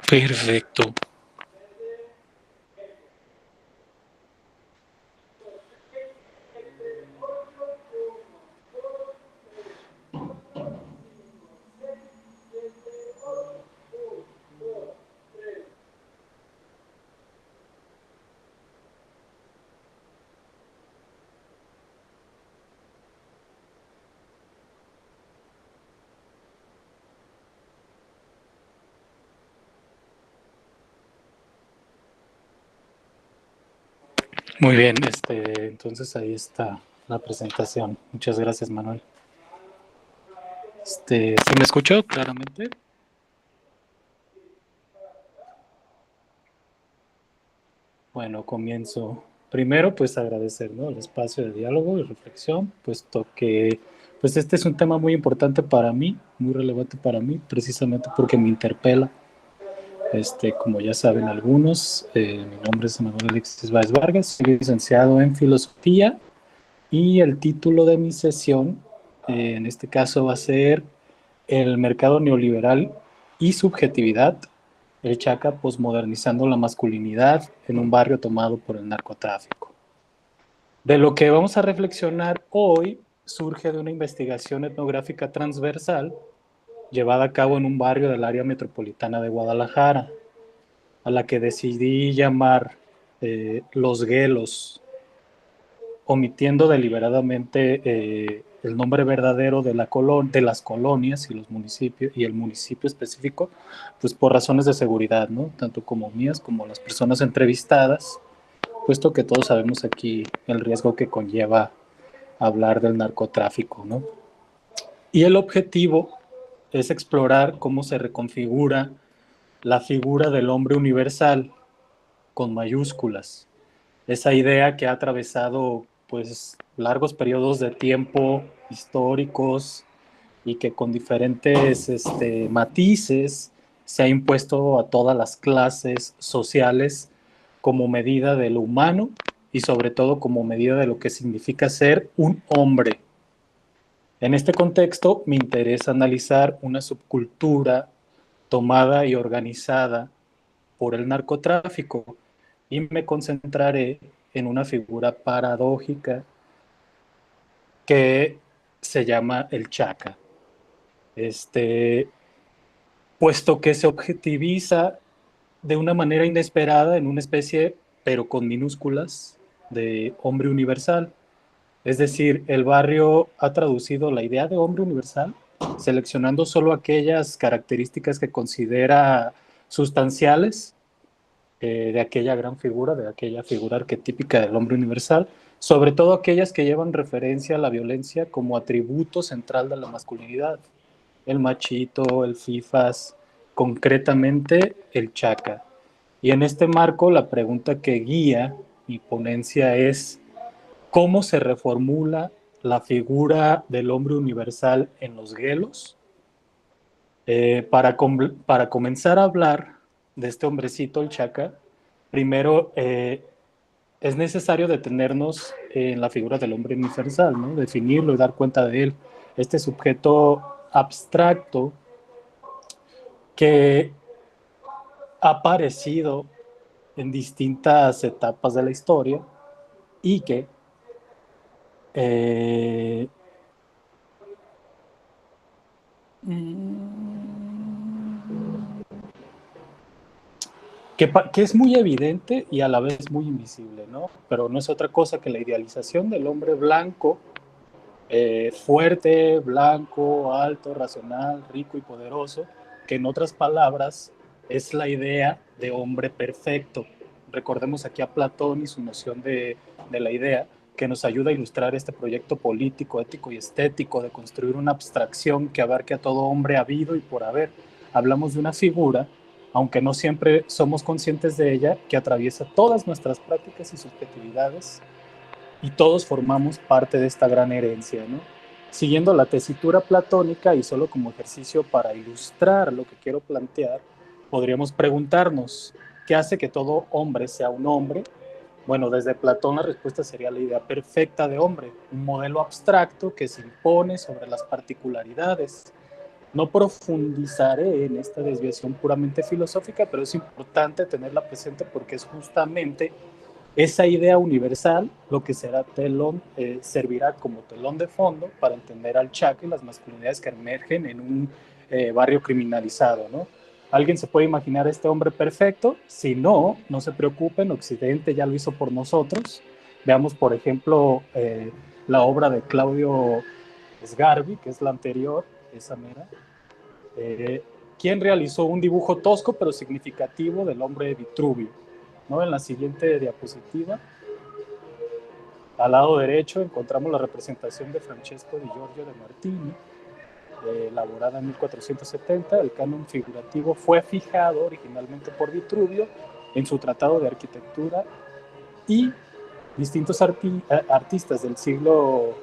Perfecto. Muy bien, entonces ahí está la presentación. Muchas gracias, Manuel. ¿Sí me escuchó claramente? Bueno, comienzo. Primero, pues agradecer, ¿no?, el espacio de diálogo y reflexión, puesto que pues este es un tema muy importante para mí, muy relevante para mí, precisamente porque me interpela. Como ya saben algunos, mi nombre es Manuel Alexis Báez Vargas, soy licenciado en Filosofía y el título de mi sesión, en este caso, va a ser El mercado neoliberal y subjetividad, el Chaca posmodernizando la masculinidad en un barrio tomado por el narcotráfico. De lo que vamos a reflexionar hoy surge de una investigación etnográfica transversal llevada a cabo en un barrio del área metropolitana de Guadalajara, a la que decidí llamar Los Guelos, omitiendo deliberadamente el nombre verdadero de las colonias y los municipios y el municipio específico, pues por razones de seguridad, ¿no?, tanto como mías como las personas entrevistadas, puesto que todos sabemos aquí el riesgo que conlleva hablar del narcotráfico, ¿no? Y el objetivo es explorar cómo se reconfigura la figura del hombre universal con mayúsculas, esa idea que ha atravesado pues largos periodos de tiempo históricos y que con diferentes matices se ha impuesto a todas las clases sociales como medida de lo humano y sobre todo como medida de lo que significa ser un hombre. En este contexto me interesa analizar una subcultura tomada y organizada por el narcotráfico, y me concentraré en una figura paradójica que se llama el Chaca. Puesto que se objetiviza de una manera inesperada en una especie, pero con minúsculas, de hombre universal. Es decir, el barrio ha traducido la idea de hombre universal, seleccionando solo aquellas características que considera sustanciales de aquella gran figura, de aquella figura arquetípica del hombre universal, sobre todo aquellas que llevan referencia a la violencia como atributo central de la masculinidad. El machito, el fifas, concretamente el chaca. Y en este marco, la pregunta que guía mi ponencia es: ¿cómo se reformula la figura del hombre universal en los guelos? Para comenzar a hablar de este hombrecito, el Chaca, primero es necesario detenernos en la figura del hombre universal, ¿no?, definirlo y dar cuenta de él. Este sujeto abstracto que ha aparecido en distintas etapas de la historia y que que es muy evidente y a la vez muy invisible, ¿no? Pero no es otra cosa que la idealización del hombre blanco, fuerte, blanco, alto, racional, rico y poderoso, que en otras palabras es la idea de hombre perfecto. Recordemos aquí a Platón y su noción de la idea, que nos ayuda a ilustrar este proyecto político, ético y estético de construir una abstracción que abarque a todo hombre habido y por haber. Hablamos de una figura, aunque no siempre somos conscientes de ella, que atraviesa todas nuestras prácticas y subjetividades, y todos formamos parte de esta gran herencia, ¿no? Siguiendo la tesitura platónica y solo como ejercicio para ilustrar lo que quiero plantear, podríamos preguntarnos: ¿qué hace que todo hombre sea un hombre? Bueno, desde Platón la respuesta sería la idea perfecta de hombre, un modelo abstracto que se impone sobre las particularidades. No profundizaré en esta desviación puramente filosófica, pero es importante tenerla presente porque es justamente esa idea universal lo que servirá como telón de fondo para entender al Chaca y las masculinidades que emergen en un barrio criminalizado, ¿no? ¿Alguien se puede imaginar a este hombre perfecto? Si no, no se preocupen, Occidente ya lo hizo por nosotros. Veamos, por ejemplo, la obra de Claudio Sgarbi, que es la anterior, esa mera, quien realizó un dibujo tosco pero significativo del hombre de Vitruvio, ¿no? En la siguiente diapositiva Al lado derecho encontramos la representación de Francesco di Giorgio de Martini, elaborada en 1470. El canon figurativo fue fijado originalmente por Vitruvio en su tratado de arquitectura y distintos artistas del siglo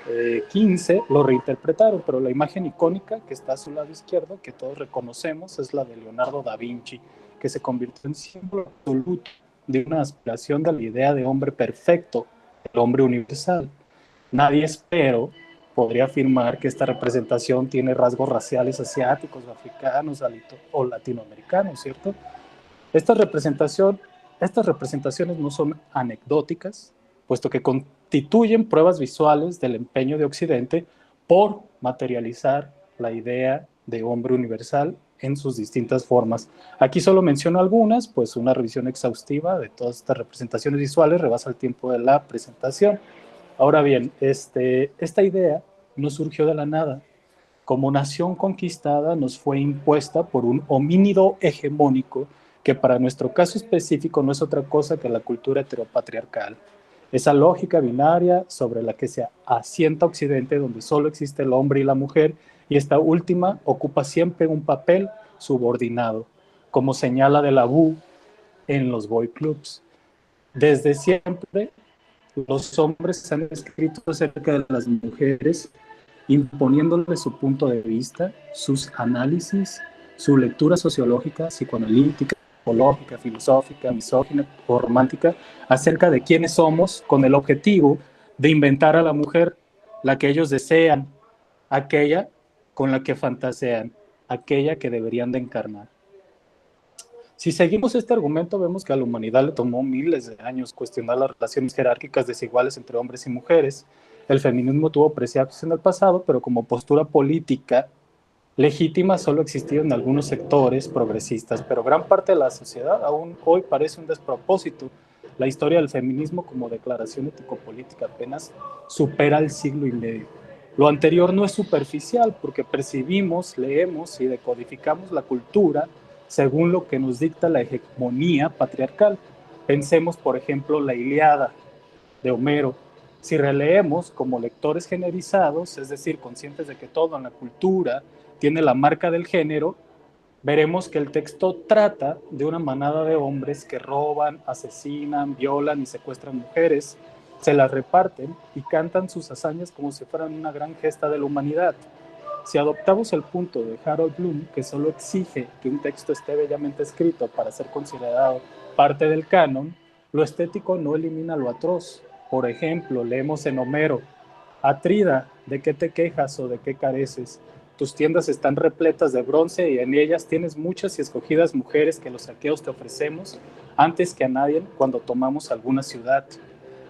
XV lo reinterpretaron, pero la imagen icónica que está a su lado izquierdo, que todos reconocemos, es la de Leonardo da Vinci, que se convirtió en símbolo absoluto de una aspiración de la idea de hombre perfecto, el hombre universal. Nadie, espero, podría afirmar que esta representación tiene rasgos raciales asiáticos, africanos o latinoamericanos, ¿cierto? Estas representaciones no son anecdóticas, puesto que constituyen pruebas visuales del empeño de Occidente por materializar la idea de hombre universal en sus distintas formas. Aquí solo menciono algunas, pues una revisión exhaustiva de todas estas representaciones visuales rebasa el tiempo de la presentación. Ahora bien, esta idea no surgió de la nada. Como nación conquistada nos fue impuesta por un homínido hegemónico que para nuestro caso específico no es otra cosa que la cultura heteropatriarcal. Esa lógica binaria sobre la que se asienta Occidente, donde solo existe el hombre y la mujer, y esta última ocupa siempre un papel subordinado, como señala de la BU en los boy clubs. Desde siempre, los hombres han escrito acerca de las mujeres, imponiéndoles su punto de vista, sus análisis, su lectura sociológica, psicoanalítica, psicológica, filosófica, misógina o romántica, acerca de quiénes somos, con el objetivo de inventar a la mujer, la que ellos desean, aquella con la que fantasean, aquella que deberían de encarnar. Si seguimos este argumento, vemos que a la humanidad le tomó miles de años cuestionar las relaciones jerárquicas desiguales entre hombres y mujeres. El feminismo tuvo preceptos en el pasado, pero como postura política legítima solo existía en algunos sectores progresistas, pero gran parte de la sociedad aún hoy parece un despropósito. La historia del feminismo como declaración ético-política apenas supera el siglo y medio. Lo anterior no es superficial porque percibimos, leemos y decodificamos la cultura según lo que nos dicta la hegemonía patriarcal. Pensemos, por ejemplo, la Ilíada de Homero. Si releemos como lectores generizados, es decir, conscientes de que todo en la cultura tiene la marca del género, veremos que el texto trata de una manada de hombres que roban, asesinan, violan y secuestran mujeres, se las reparten y cantan sus hazañas como si fueran una gran gesta de la humanidad. Si adoptamos el punto de Harold Bloom, que solo exige que un texto esté bellamente escrito para ser considerado parte del canon, lo estético no elimina lo atroz. Por ejemplo, leemos en Homero: Atrida, ¿de qué te quejas o de qué careces? Tus tiendas están repletas de bronce y en ellas tienes muchas y escogidas mujeres que los aqueos te ofrecemos antes que a nadie cuando tomamos alguna ciudad.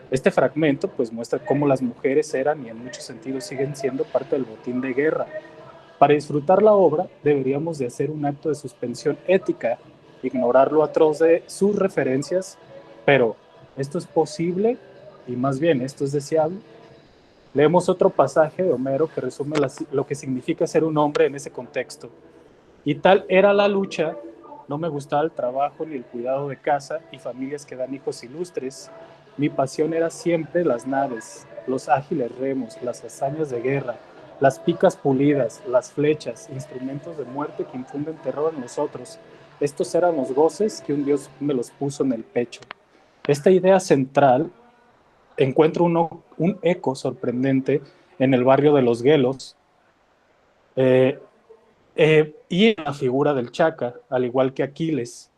Este fragmento pues muestra cómo las mujeres eran y en muchos sentidos siguen siendo parte del botín de guerra. Para disfrutar la obra deberíamos de hacer un acto de suspensión ética, ignorar lo atroz de sus referencias, pero ¿esto es posible? Y más bien, ¿esto es deseable? Leemos otro pasaje de Homero que resume lo que significa ser un hombre en ese contexto. Y tal era la lucha, no me gustaba el trabajo ni el cuidado de casa y familias que dan hijos ilustres. Mi pasión era siempre las naves, los ágiles remos, las hazañas de guerra, las picas pulidas, las flechas, instrumentos de muerte que infunden terror en nosotros. Estos eran los goces que un Dios me los puso en el pecho. Esta idea central encuentra un eco sorprendente en el barrio de los Guelos y en la figura del Chaca, al igual que Aquiles.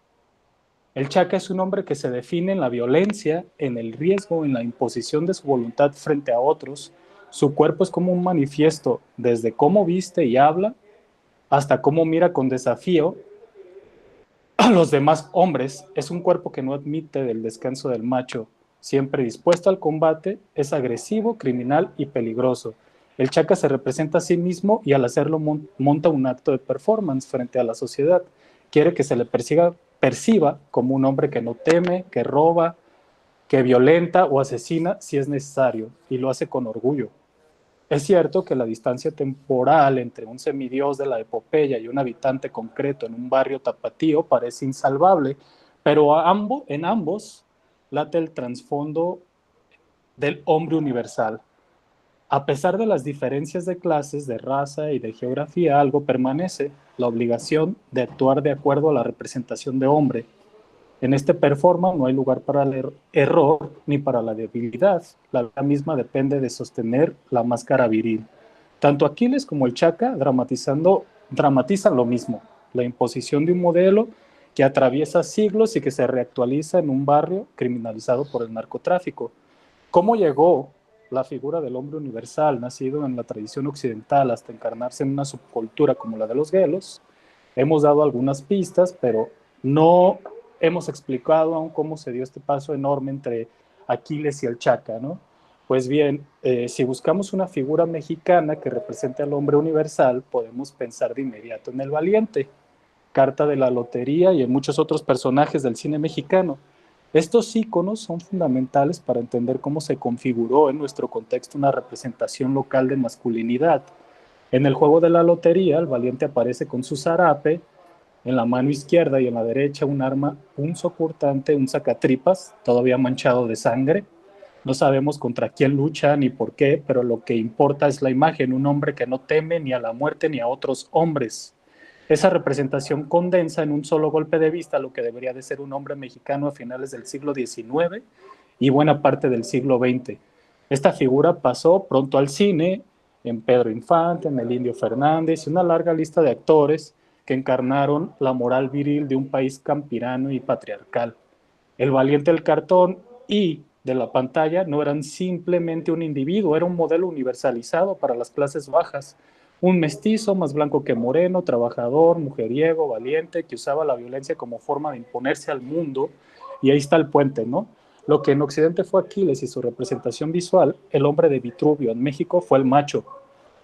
El Chaca es un hombre que se define en la violencia, en el riesgo, en la imposición de su voluntad frente a otros. Su cuerpo es como un manifiesto, desde cómo viste y habla, hasta cómo mira con desafío a los demás hombres. Es un cuerpo que no admite del descanso del macho, siempre dispuesto al combate, es agresivo, criminal y peligroso. El Chaca se representa a sí mismo y al hacerlo monta un acto de performance frente a la sociedad. Quiere que se le perciba como un hombre que no teme, que roba, que violenta o asesina si es necesario, y lo hace con orgullo. Es cierto que la distancia temporal entre un semidios de la epopeya y un habitante concreto en un barrio tapatío parece insalvable, pero en ambos late el trasfondo del hombre universal. A pesar de las diferencias de clases, de raza y de geografía, algo permanece, la obligación de actuar de acuerdo a la representación de hombre. En este performance no hay lugar para el error ni para la debilidad. La vida misma depende de sostener la máscara viril. Tanto Aquiles como el Chaca dramatizan lo mismo, la imposición de un modelo que atraviesa siglos y que se reactualiza en un barrio criminalizado por el narcotráfico. ¿Cómo llegó la figura del hombre universal, nacido en la tradición occidental, hasta encarnarse en una subcultura como la de los gelos? Hemos dado algunas pistas, pero no hemos explicado aún cómo se dio este paso enorme entre Aquiles y el Chaca, ¿no? Pues bien, si buscamos una figura mexicana que represente al hombre universal, podemos pensar de inmediato en el Valiente, Carta de la Lotería y en muchos otros personajes del cine mexicano. Estos íconos son fundamentales para entender cómo se configuró en nuestro contexto una representación local de masculinidad. En el juego de la lotería, el Valiente aparece con su zarape, en la mano izquierda y en la derecha un arma, un soportante, un sacatripas, todavía manchado de sangre. No sabemos contra quién lucha ni por qué, pero lo que importa es la imagen, un hombre que no teme ni a la muerte ni a otros hombres. Esa representación condensa en un solo golpe de vista lo que debería de ser un hombre mexicano a finales del siglo XIX y buena parte del siglo XX. Esta figura pasó pronto al cine, en Pedro Infante, en el Indio Fernández y una larga lista de actores que encarnaron la moral viril de un país campirano y patriarcal. El Valiente del cartón y de la pantalla no eran simplemente un individuo, era un modelo universalizado para las clases bajas. Un mestizo más blanco que moreno, trabajador, mujeriego, valiente, que usaba la violencia como forma de imponerse al mundo. Y ahí está el puente, ¿no? Lo que en Occidente fue Aquiles y su representación visual, el hombre de Vitruvio en México fue el macho,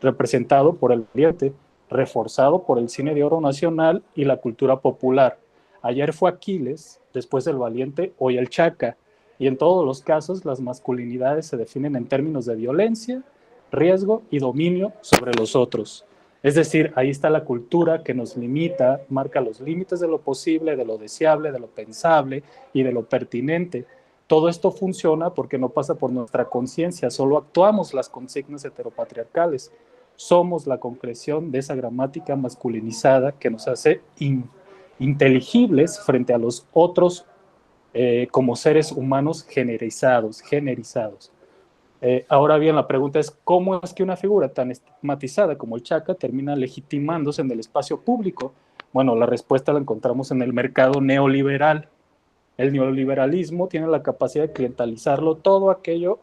representado por el Valiente, reforzado por el cine de oro nacional y la cultura popular. Ayer fue Aquiles, después el Valiente, hoy el Chaca. Y en todos los casos las masculinidades se definen en términos de violencia, riesgo y dominio sobre los otros. Es decir, ahí está la cultura que nos limita, marca los límites de lo posible, de lo deseable, de lo pensable y de lo pertinente. Todo esto funciona porque no pasa por nuestra conciencia, solo actuamos las consignas heteropatriarcales. Somos la concreción de esa gramática masculinizada que nos hace inteligibles frente a los otros como seres humanos generizados. Ahora bien, la pregunta es, ¿cómo es que una figura tan estigmatizada como el Chaca termina legitimándose en el espacio público? Bueno, la respuesta la encontramos en el mercado neoliberal. El neoliberalismo tiene la capacidad de clientalizarlo todo aquello,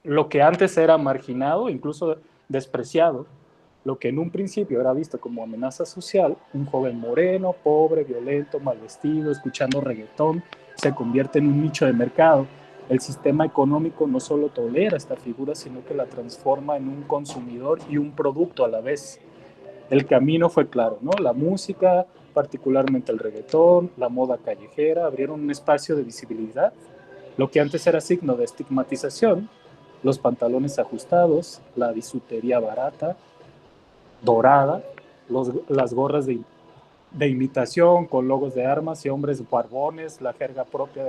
lo que antes era marginado, incluso despreciado, lo que en un principio era visto como amenaza social, un joven moreno, pobre, violento, mal vestido, escuchando reggaetón, se convierte en un nicho de mercado. El sistema económico no solo tolera esta figura, sino que la transforma en un consumidor y un producto a la vez. El camino fue claro, ¿no? La música, particularmente el reggaetón, la moda callejera, abrieron un espacio de visibilidad. Lo que antes era signo de estigmatización, los pantalones ajustados, la bisutería barata, dorada, las gorras de imitación con logos de armas y hombres barbones, la jerga propia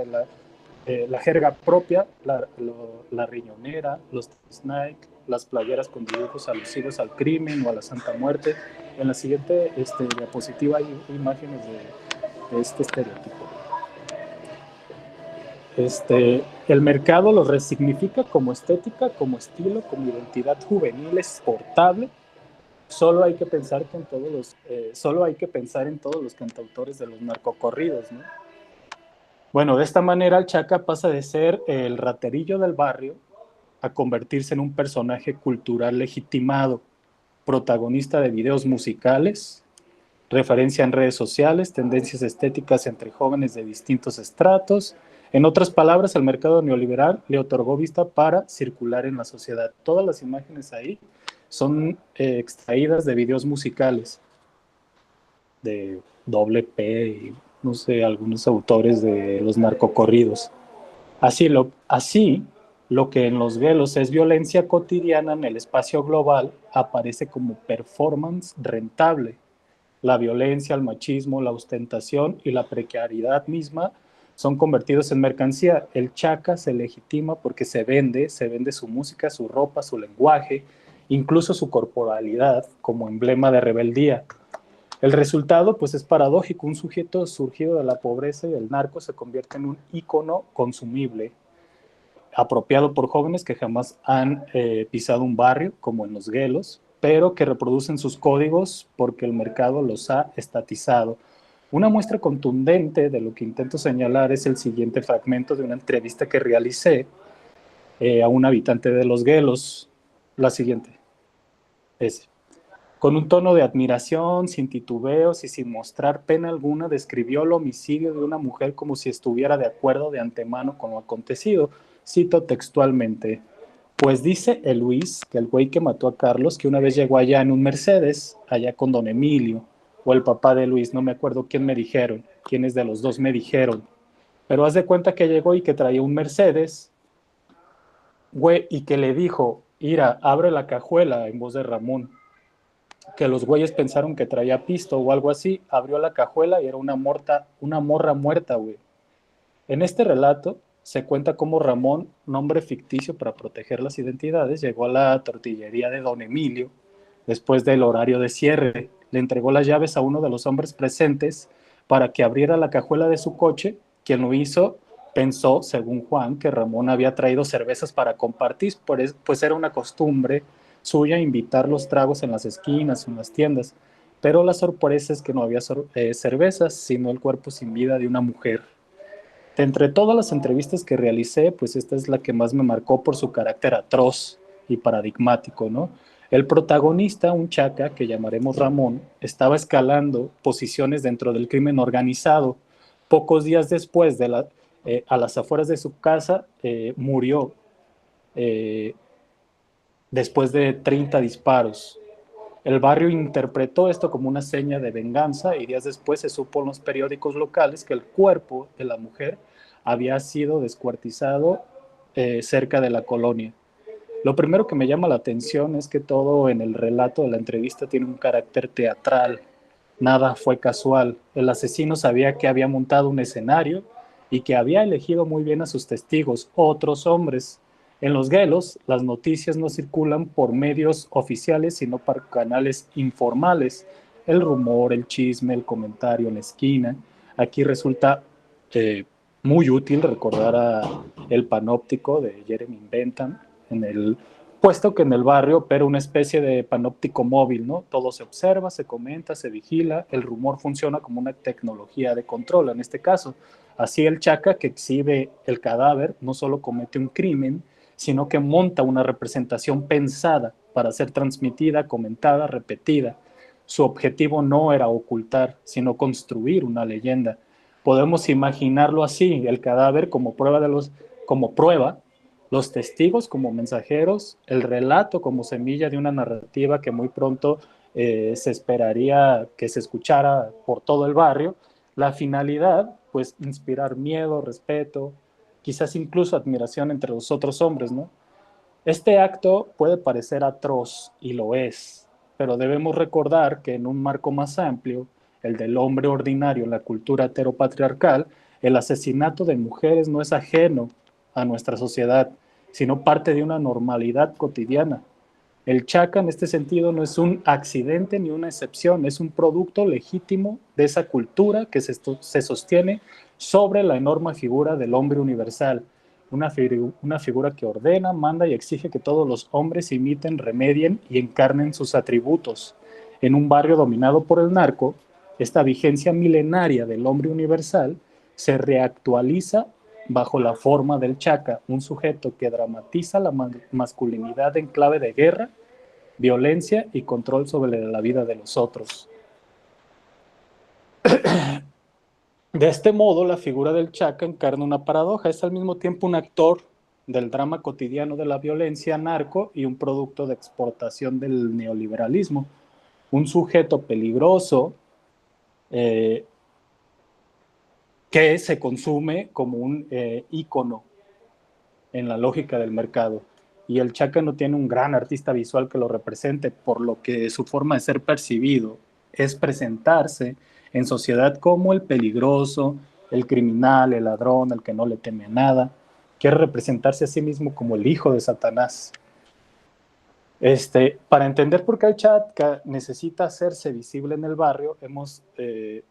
la riñonera, los Nike, las playeras con dibujos alusivos al crimen o a la Santa Muerte. En la siguiente diapositiva hay imágenes de este estereotipo. El mercado lo resignifica como estética, como estilo, como identidad juvenil exportable. Solo hay que pensar en todos los cantautores de los narcocorridos, ¿no? Bueno, de esta manera el Chaca pasa de ser el raterillo del barrio a convertirse en un personaje cultural legitimado, protagonista de videos musicales, referencia en redes sociales, tendencias estéticas entre jóvenes de distintos estratos. En otras palabras, el mercado neoliberal le otorgó vista para circular en la sociedad. Todas las imágenes ahí son extraídas de videos musicales de Doble P y no sé, algunos autores de los narcocorridos. Así lo que en los gelos es violencia cotidiana en el espacio global aparece como performance rentable. La violencia, el machismo, la ostentación y la precariedad misma son convertidos en mercancía. El chaca se legitima porque se vende su música, su ropa, su lenguaje, incluso su corporalidad como emblema de rebeldía. El resultado pues es paradójico, un sujeto surgido de la pobreza y del narco se convierte en un ícono consumible, apropiado por jóvenes que jamás han pisado un barrio, como en los guelos, pero que reproducen sus códigos porque el mercado los ha estatizado. Una muestra contundente de lo que intento señalar es el siguiente fragmento de una entrevista que realicé a un habitante de los guelos. La siguiente. Ese. Con un tono de admiración, sin titubeos y sin mostrar pena alguna, describió el homicidio de una mujer como si estuviera de acuerdo de antemano con lo acontecido. Cito textualmente: pues dice el Luis, que el güey que mató a Carlos, que una vez llegó allá en un Mercedes, allá con don Emilio, o el papá de Luis, no me acuerdo quién me dijeron, quiénes de los dos me dijeron, pero haz de cuenta que llegó y que traía un Mercedes, güey, y que le dijo, Ira, abre la cajuela, en voz de Ramón, que los güeyes pensaron que traía pisto o algo así, abrió la cajuela y era una morra muerta, güey. En este relato se cuenta cómo Ramón, nombre ficticio para proteger las identidades, llegó a la tortillería de don Emilio después del horario de cierre, le entregó las llaves a uno de los hombres presentes para que abriera la cajuela de su coche. Quien lo hizo pensó, según Juan, que Ramón había traído cervezas para compartir, pues era una costumbre suya invitar los tragos en las esquinas o en las tiendas, pero la sorpresa es que no había cervezas, sino el cuerpo sin vida de una mujer. De entre todas las entrevistas que realicé, pues esta es la que más me marcó por su carácter atroz y paradigmático, ¿no? El protagonista, un chaca que llamaremos Ramón, estaba escalando posiciones dentro del crimen organizado. Pocos días después, a las afueras de su casa, murió después de 30 disparos. El barrio interpretó esto como una seña de venganza y días después se supo en los periódicos locales que el cuerpo de la mujer había sido descuartizado cerca de la colonia. Lo primero que me llama la atención es que todo en el relato de la entrevista tiene un carácter teatral. Nada fue casual. El asesino sabía que había montado un escenario y que había elegido muy bien a sus testigos, otros hombres. En los guelos, las noticias no circulan por medios oficiales, sino por canales informales. El rumor, el chisme, el comentario en la esquina. Aquí resulta muy útil recordar a El Panóptico de Jeremy Bentham, puesto que en el barrio opera una especie de panóptico móvil, ¿no? Todo se observa, se comenta, se vigila, el rumor funciona como una tecnología de control en este caso. Así el chaca que exhibe el cadáver no solo comete un crimen, sino que monta una representación pensada para ser transmitida, comentada, repetida. Su objetivo no era ocultar, sino construir una leyenda. Podemos imaginarlo así, el cadáver como prueba, los testigos como mensajeros, el relato como semilla de una narrativa que muy pronto se esperaría que se escuchara por todo el barrio. La finalidad, pues, inspirar miedo, respeto, quizás incluso admiración entre los otros hombres, ¿no? Este acto puede parecer atroz, y lo es, pero debemos recordar que en un marco más amplio, el del hombre ordinario en la cultura heteropatriarcal, el asesinato de mujeres no es ajeno a nuestra sociedad, sino parte de una normalidad cotidiana. El chaca en este sentido no es un accidente ni una excepción, es un producto legítimo de esa cultura que se sostiene sobre la enorme figura del hombre universal, una figura que ordena, manda y exige que todos los hombres imiten, remedien y encarnen sus atributos. En un barrio dominado por el narco, esta vigencia milenaria del hombre universal se reactualiza bajo la forma del chaca, un sujeto que dramatiza la masculinidad en clave de guerra, violencia y control sobre la vida de los otros. De este modo, la figura del chaca encarna una paradoja, es al mismo tiempo un actor del drama cotidiano de la violencia narco y un producto de exportación del neoliberalismo, un sujeto peligroso que se consume como un ícono en la lógica del mercado. Y el chaca no tiene un gran artista visual que lo represente, por lo que su forma de ser percibido es presentarse en sociedad como el peligroso, el criminal, el ladrón, el que no le teme a nada, quiere representarse a sí mismo como el hijo de Satanás. Para entender por qué el Chaka necesita hacerse visible en el barrio, he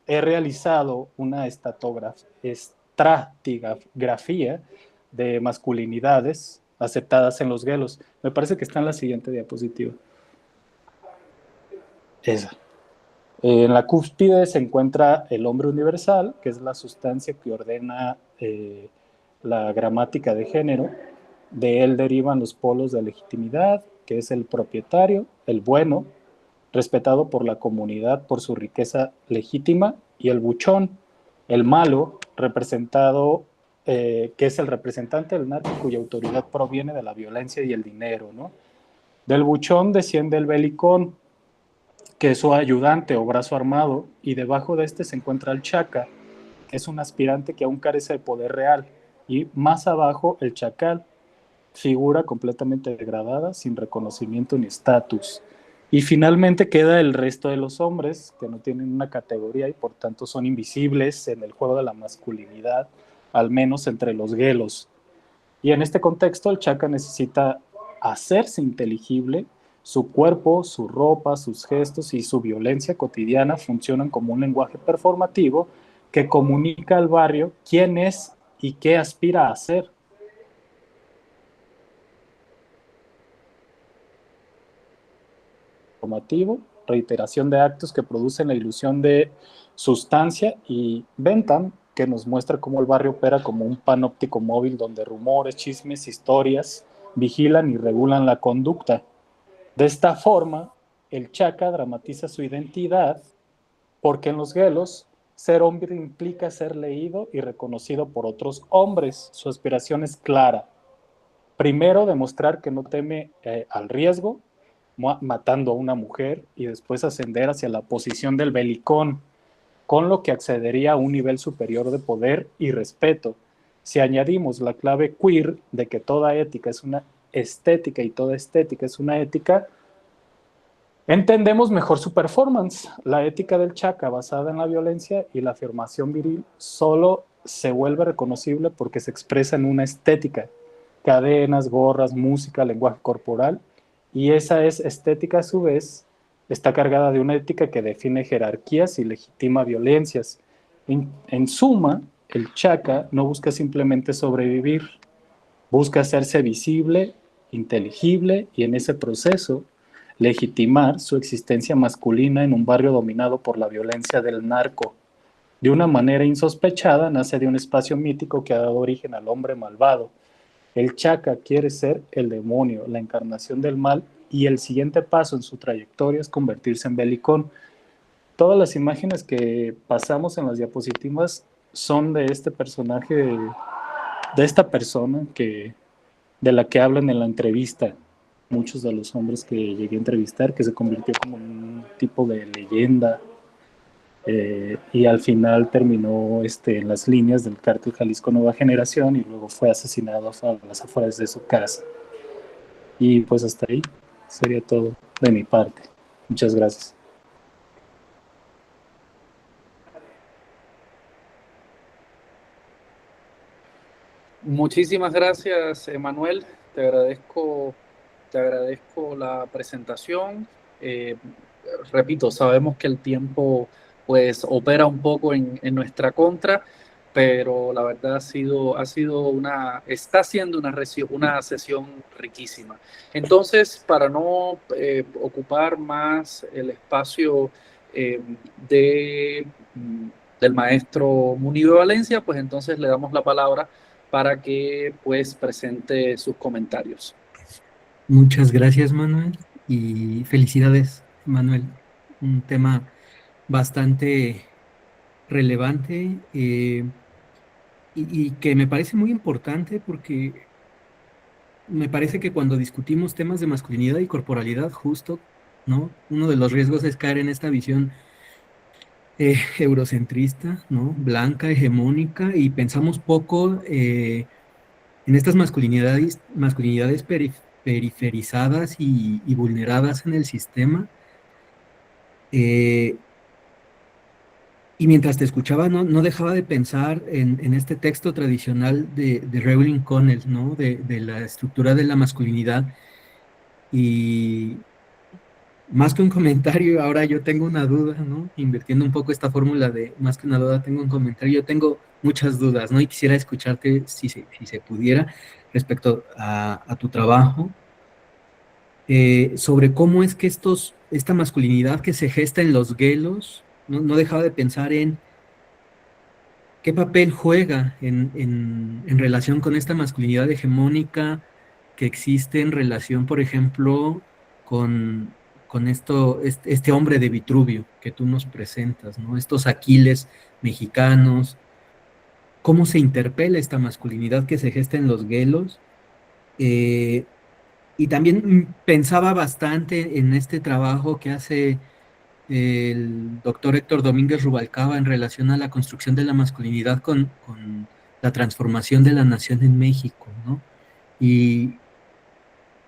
realizado una estratigrafía de masculinidades aceptadas en los guelos. Me parece que está en la siguiente diapositiva. Esa. En la cúspide se encuentra el hombre universal, que es la sustancia que ordena la gramática de género. De él derivan los polos de legitimidad, que es el propietario, el bueno, respetado por la comunidad por su riqueza legítima, y el buchón, el malo, representado, que es el representante del narco cuya autoridad proviene de la violencia y el dinero, ¿no? Del buchón desciende el belicón, que es su ayudante o brazo armado, y debajo de este se encuentra el Chaka, que es un aspirante que aún carece de poder real, y más abajo el chacal, figura completamente degradada, sin reconocimiento ni estatus. Y finalmente queda el resto de los hombres, que no tienen una categoría y por tanto son invisibles en el juego de la masculinidad, al menos entre los guelos. Y en este contexto el Chaka necesita hacerse inteligible. Su cuerpo, su ropa, sus gestos y su violencia cotidiana funcionan como un lenguaje performativo que comunica al barrio quién es y qué aspira a ser. Formativo, reiteración de actos que producen la ilusión de sustancia, y Bentham, que nos muestra cómo el barrio opera como un panóptico móvil donde rumores, chismes, historias vigilan y regulan la conducta. De esta forma, el Chaka dramatiza su identidad, porque en los guelos ser hombre implica ser leído y reconocido por otros hombres. Su aspiración es clara. Primero, demostrar que no teme al riesgo, matando a una mujer, y después ascender hacia la posición del belicón, con lo que accedería a un nivel superior de poder y respeto. Si añadimos la clave queer de que toda ética es una estética y toda estética es una ética, entendemos mejor su performance. La ética del Chaka, basada en la violencia y la afirmación viril, solo se vuelve reconocible porque se expresa en una estética: cadenas, gorras, música, lenguaje corporal, y esa estética a su vez está cargada de una ética que define jerarquías y legitima violencias. En suma, el Chaka no busca simplemente sobrevivir, busca hacerse visible, inteligible, y en ese proceso legitimar su existencia masculina en un barrio dominado por la violencia del narco. De una manera insospechada, nace de un espacio mítico que ha dado origen al hombre malvado. El Chaka quiere ser el demonio, la encarnación del mal, y el siguiente paso en su trayectoria es convertirse en belicón. Todas las imágenes que pasamos en las diapositivas son de este personaje, de esta persona de la que hablan en la entrevista. Muchos de los hombres que llegué a entrevistar, que se convirtió como en un tipo de leyenda, y al final terminó en las líneas del cártel Jalisco Nueva Generación, y luego fue asesinado a las afueras de su casa. Y pues hasta ahí sería todo de mi parte. Muchas gracias. Muchísimas gracias, Emanuel. Te agradezco la presentación. Repito, sabemos que el tiempo pues opera un poco en nuestra contra, pero la verdad está siendo una sesión riquísima. Entonces, para no ocupar más el espacio eh, de, del maestro Munibe Valencia, pues entonces le damos la palabra para que pues presente sus comentarios. Muchas gracias, Manuel, y felicidades, Manuel. Un tema bastante relevante y que me parece muy importante, porque me parece que cuando discutimos temas de masculinidad y corporalidad, justo, ¿no? Uno de los riesgos es caer en esta visión eurocentrista, ¿no? Blanca, hegemónica, y pensamos poco en estas masculinidades periferizadas y vulneradas en el sistema. Y mientras te escuchaba, no dejaba de pensar en este texto tradicional de Rowling Connell, ¿no? De la estructura de la masculinidad. Y más que un comentario, ahora yo tengo una duda, ¿no? Invirtiendo un poco esta fórmula de más que una duda, tengo un comentario. Yo tengo muchas dudas, ¿no? Y quisiera escucharte, si se pudiera, respecto a tu trabajo, sobre cómo es que esta masculinidad que se gesta en los gelos, no dejaba de pensar en qué papel juega en relación con esta masculinidad hegemónica que existe en relación, por ejemplo, con este hombre de Vitruvio que tú nos presentas, ¿no? Estos Aquiles mexicanos, cómo se interpela esta masculinidad que se gesta en los gelos. Eh, y también pensaba bastante en este trabajo que hace el doctor Héctor Domínguez Rubalcaba en relación a la construcción de la masculinidad con la transformación de la nación en México, ¿no? Y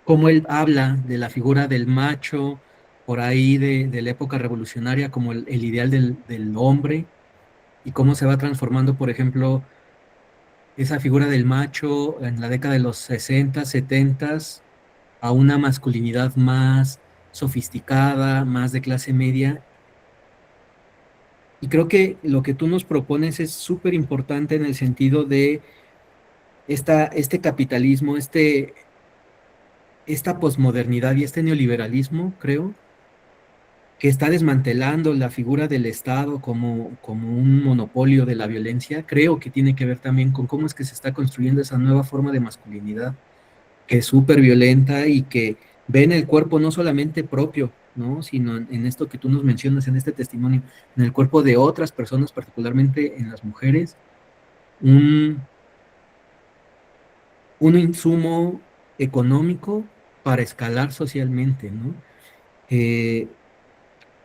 cómo él habla de la figura del macho, por ahí de la época revolucionaria, como el ideal del hombre, y cómo se va transformando, por ejemplo, esa figura del macho en la década de los 60, 70 a una masculinidad más sofisticada, más de clase media. Y creo que lo que tú nos propones es súper importante en el sentido de este capitalismo, esta posmodernidad y este neoliberalismo, creo, que está desmantelando la figura del Estado como un monopolio de la violencia. Creo que tiene que ver también con cómo es que se está construyendo esa nueva forma de masculinidad, que es súper violenta y que ve en el cuerpo no solamente propio, ¿no? Sino en esto que tú nos mencionas en este testimonio, en el cuerpo de otras personas, particularmente en las mujeres, un insumo económico para escalar socialmente, ¿no? Eh,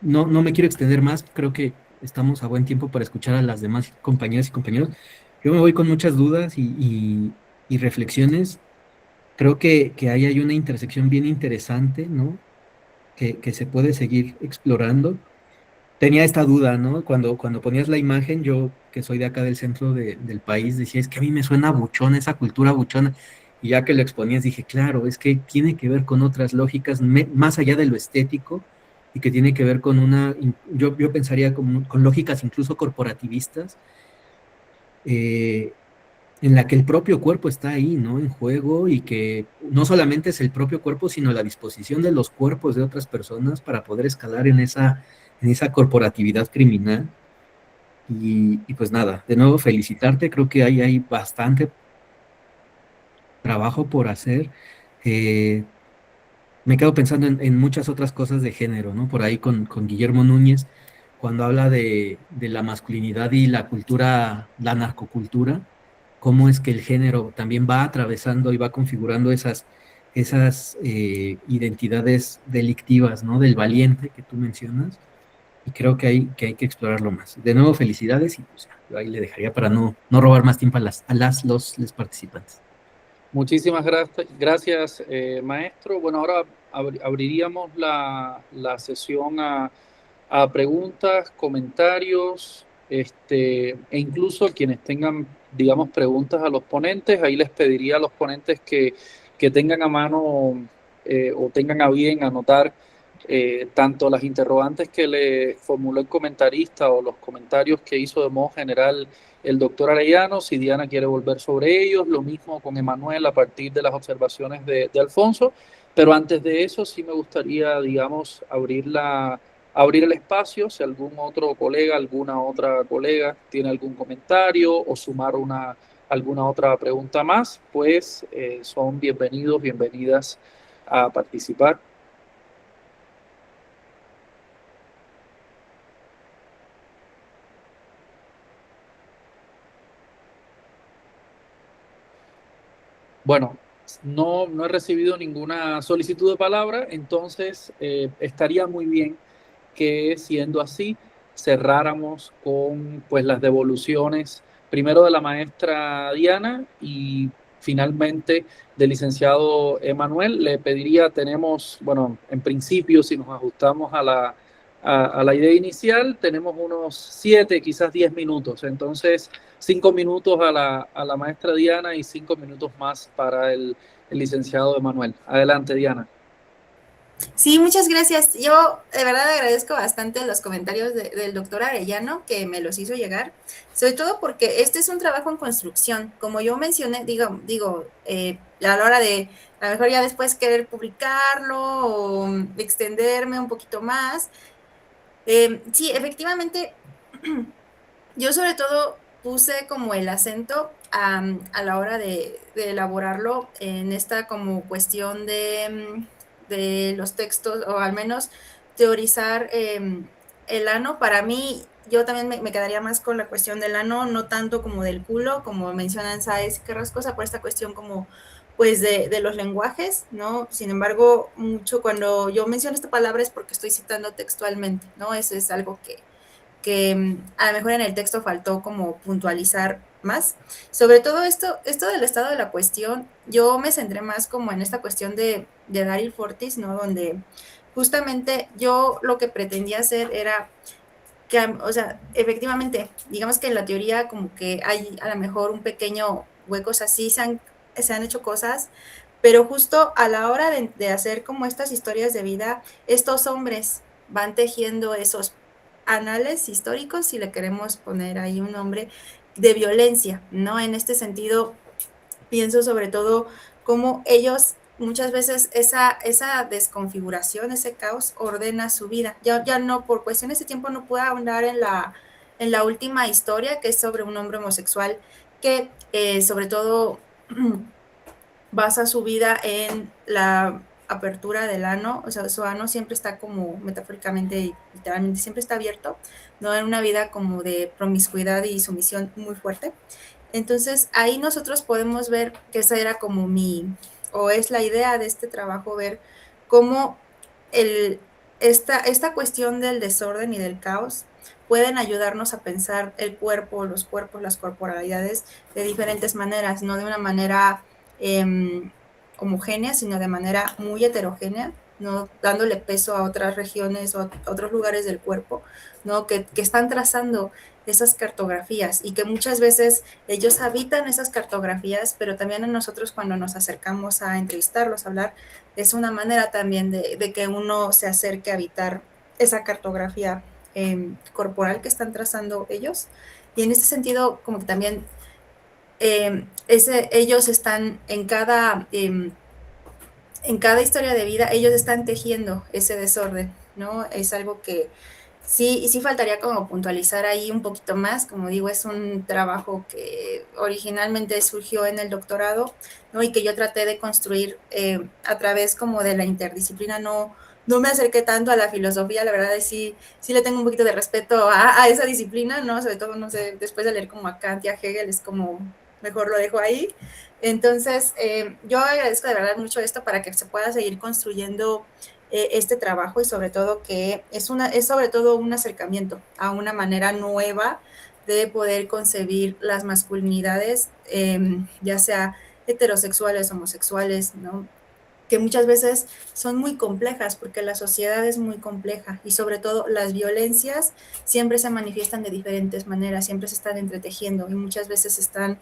no me quiero extender más, creo que estamos a buen tiempo para escuchar a las demás compañeras y compañeros. Yo me voy con muchas dudas y reflexiones. Creo que ahí hay una intersección bien interesante, ¿no? Que se puede seguir explorando. Tenía esta duda, ¿no? Cuando ponías la imagen, yo que soy de acá del centro del país, decía, es que a mí me suena buchona, esa cultura buchona. Y ya que lo exponías, dije, claro, es que tiene que ver con otras lógicas, más allá de lo estético, y que tiene que ver con yo pensaría con lógicas incluso corporativistas, eh, en la que el propio cuerpo está ahí, ¿no? En juego y que no solamente es el propio cuerpo, sino la disposición de los cuerpos de otras personas para poder escalar en esa corporatividad criminal. Y pues nada, de nuevo felicitarte, creo que hay bastante trabajo por hacer. Me quedo pensando en muchas otras cosas de género, ¿no? Por ahí con Guillermo Núñez, cuando habla de la masculinidad y la cultura, la narcocultura, cómo es que el género también va atravesando y va configurando esas identidades delictivas, ¿no? Del valiente que tú mencionas, y creo que hay que explorarlo más. De nuevo, felicidades, y pues yo ahí le dejaría para no robar más tiempo los participantes. Muchísimas gracias, maestro. Bueno, ahora abriríamos la sesión a preguntas, comentarios, e incluso quienes tengan, digamos, preguntas a los ponentes. Ahí les pediría a los ponentes que tengan a mano o tengan a bien anotar tanto las interrogantes que le formuló el comentarista o los comentarios que hizo de modo general el doctor Arellano, si Diana quiere volver sobre ellos, lo mismo con Emanuel a partir de las observaciones de Alfonso, pero antes de eso sí me gustaría, digamos, abrir el espacio, si algún otro colega, alguna otra colega tiene algún comentario o sumar alguna otra pregunta más, pues son bienvenidos, bienvenidas a participar. Bueno, no he recibido ninguna solicitud de palabra, entonces estaría muy bien que, siendo así, cerráramos con pues las devoluciones primero de la maestra Diana y finalmente del licenciado Emanuel. Le pediría, tenemos, bueno, en principio, si nos ajustamos a a la idea inicial, tenemos unos 7, quizás 10 minutos. Entonces, 5 minutos a la maestra Diana y 5 minutos más para el licenciado Emanuel. Adelante, Diana. Sí, muchas gracias. Yo de verdad agradezco bastante los comentarios del doctor Arellano que me los hizo llegar, sobre todo porque este es un trabajo en construcción. Como yo mencioné, a la hora de a lo mejor ya después querer publicarlo o extenderme un poquito más. Sí, efectivamente, yo sobre todo puse como el acento a la hora de elaborarlo en esta como cuestión de los textos, o al menos teorizar el ano. Para mí, yo también me quedaría más con la cuestión del ano, no tanto como del culo, como mencionan Sáez y Carrascosa, por esta cuestión como pues de los lenguajes, ¿no? Sin embargo, mucho cuando yo menciono esta palabra es porque estoy citando textualmente, ¿no? Eso es algo que a lo mejor en el texto faltó como puntualizar más. Sobre todo esto del estado de la cuestión, yo me centré más como en esta cuestión de Daryl Fortis, ¿no? Donde justamente yo lo que pretendía hacer era que, o sea, efectivamente, digamos que en la teoría como que hay a lo mejor un pequeño hueco, o sea, sí se han hecho cosas, pero justo a la hora de hacer como estas historias de vida, estos hombres van tejiendo esos anales históricos, si le queremos poner ahí un nombre, de violencia, ¿no? En este sentido, pienso sobre todo cómo ellos muchas veces esa desconfiguración, ese caos ordena su vida. Ya no, por cuestiones de tiempo no puedo ahondar en la última historia, que es sobre un hombre homosexual que sobre todo basa su vida en la apertura del ano, o sea, su ano siempre está como metafóricamente y literalmente siempre está abierto, no en una vida como de promiscuidad y sumisión muy fuerte. Entonces ahí nosotros podemos ver que esa era como o es la idea de este trabajo, ver cómo esta cuestión del desorden y del caos pueden ayudarnos a pensar el cuerpo, los cuerpos, las corporalidades de diferentes maneras, no de una manera homogénea, sino de manera muy heterogénea, ¿no? Dándole peso a otras regiones o a otros lugares del cuerpo, ¿no? Que están trazando esas cartografías y que muchas veces ellos habitan esas cartografías, pero también a nosotros cuando nos acercamos a entrevistarlos, a hablar, es una manera también de que uno se acerque a habitar esa cartografía corporal que están trazando ellos. Y en este sentido, como que también ellos están en cada historia de vida, ellos están tejiendo ese desorden, ¿no? Es algo que sí faltaría como puntualizar ahí un poquito más. Como digo, es un trabajo que originalmente surgió en el doctorado, ¿no? Y que yo traté de construir a través como de la interdisciplina. No me acerqué tanto a la filosofía, la verdad es sí le tengo un poquito de respeto a esa disciplina, ¿no? Sobre todo, no sé, después de leer como a Kant y a Hegel, es como mejor lo dejo ahí. Entonces, yo agradezco de verdad mucho esto para que se pueda seguir construyendo este trabajo, y sobre todo que es sobre todo un acercamiento a una manera nueva de poder concebir las masculinidades, ya sea heterosexuales, homosexuales, ¿no? Que muchas veces son muy complejas porque la sociedad es muy compleja, y sobre todo las violencias siempre se manifiestan de diferentes maneras, siempre se están entretejiendo y muchas veces están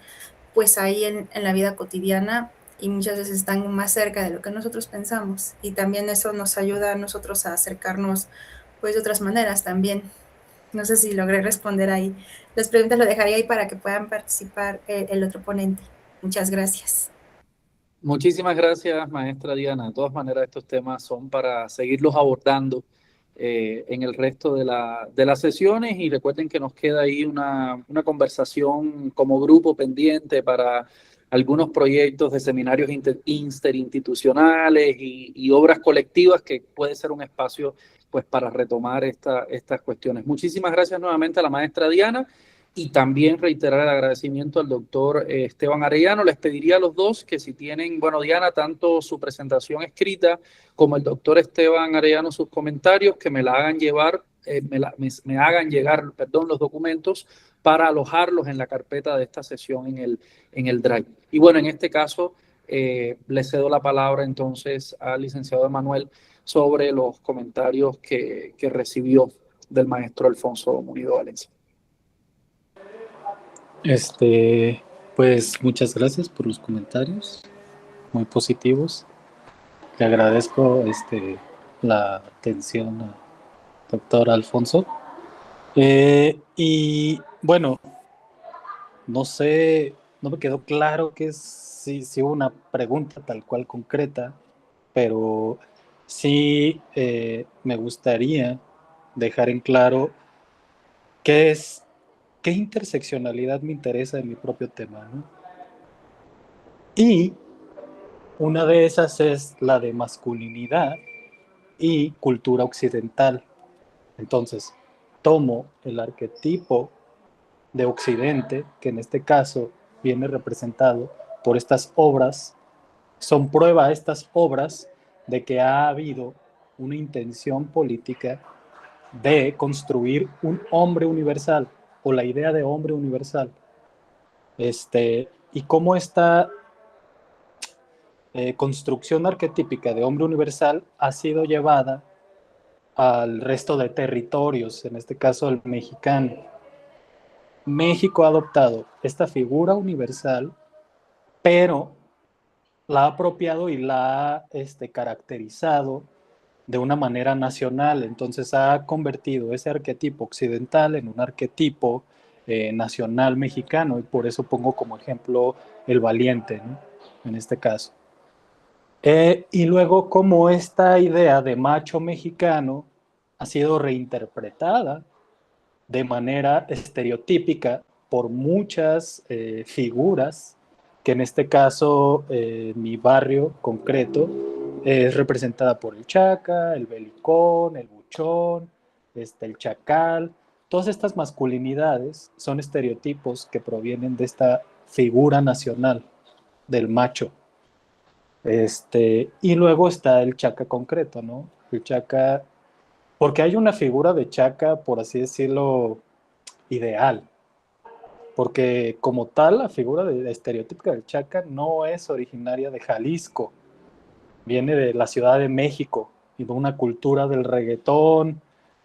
pues ahí en la vida cotidiana, y muchas veces están más cerca de lo que nosotros pensamos, y también eso nos ayuda a nosotros a acercarnos pues de otras maneras también. No sé si logré responder ahí. Las preguntas lo dejaría ahí para que puedan participar el otro ponente. Muchas gracias. Muchísimas gracias, maestra Diana. De todas maneras, estos temas son para seguirlos abordando en el resto de las sesiones, y recuerden que nos queda ahí una conversación como grupo pendiente para algunos proyectos de seminarios interinstitucionales y obras colectivas, que puede ser un espacio pues para retomar estas cuestiones. Muchísimas gracias nuevamente a la maestra Diana, y también reiterar el agradecimiento al doctor Esteban Arellano. Les pediría a los dos que si tienen, bueno, Diana, tanto su presentación escrita como el doctor Esteban Arellano sus comentarios, que me la hagan llevar, me hagan llegar, perdón, los documentos para alojarlos en la carpeta de esta sesión en el Drive. Y bueno, en este caso, le cedo la palabra entonces al licenciado Emanuel sobre los comentarios que recibió del maestro Alfonso Munido Valencia. Pues muchas gracias por los comentarios, muy positivos. Le agradezco la atención al doctor Alfonso. Y bueno, no sé, no me quedó claro que si hubo una pregunta tal cual concreta, pero sí me gustaría dejar en claro qué interseccionalidad me interesa en mi propio tema, ¿no? Y una de esas es la de masculinidad y cultura occidental. Entonces, tomo el arquetipo de Occidente, que en este caso viene representado por estas obras, son prueba estas obras de que ha habido una intención política de construir un hombre universal, o la idea de hombre universal. Y cómo esta construcción arquetípica de hombre universal ha sido llevada al resto de territorios, en este caso el mexicano. México ha adoptado esta figura universal, pero la ha apropiado y la ha caracterizado de una manera nacional. Entonces ha convertido ese arquetipo occidental en un arquetipo nacional mexicano, y por eso pongo como ejemplo el valiente, ¿no? En este caso. Y luego como esta idea de macho mexicano ha sido reinterpretada de manera estereotípica por muchas figuras, que en este caso mi barrio concreto es representada por el Chaca, el Belicón, el Buchón, el Chacal. Todas estas masculinidades son estereotipos que provienen de esta figura nacional del macho. Y luego está el Chaca concreto, ¿no? El Chaca, porque hay una figura de Chaca, por así decirlo, ideal. Porque como tal, la figura estereotípica del Chaca no es originaria de Jalisco. Viene de la Ciudad de México y de una cultura del reggaetón,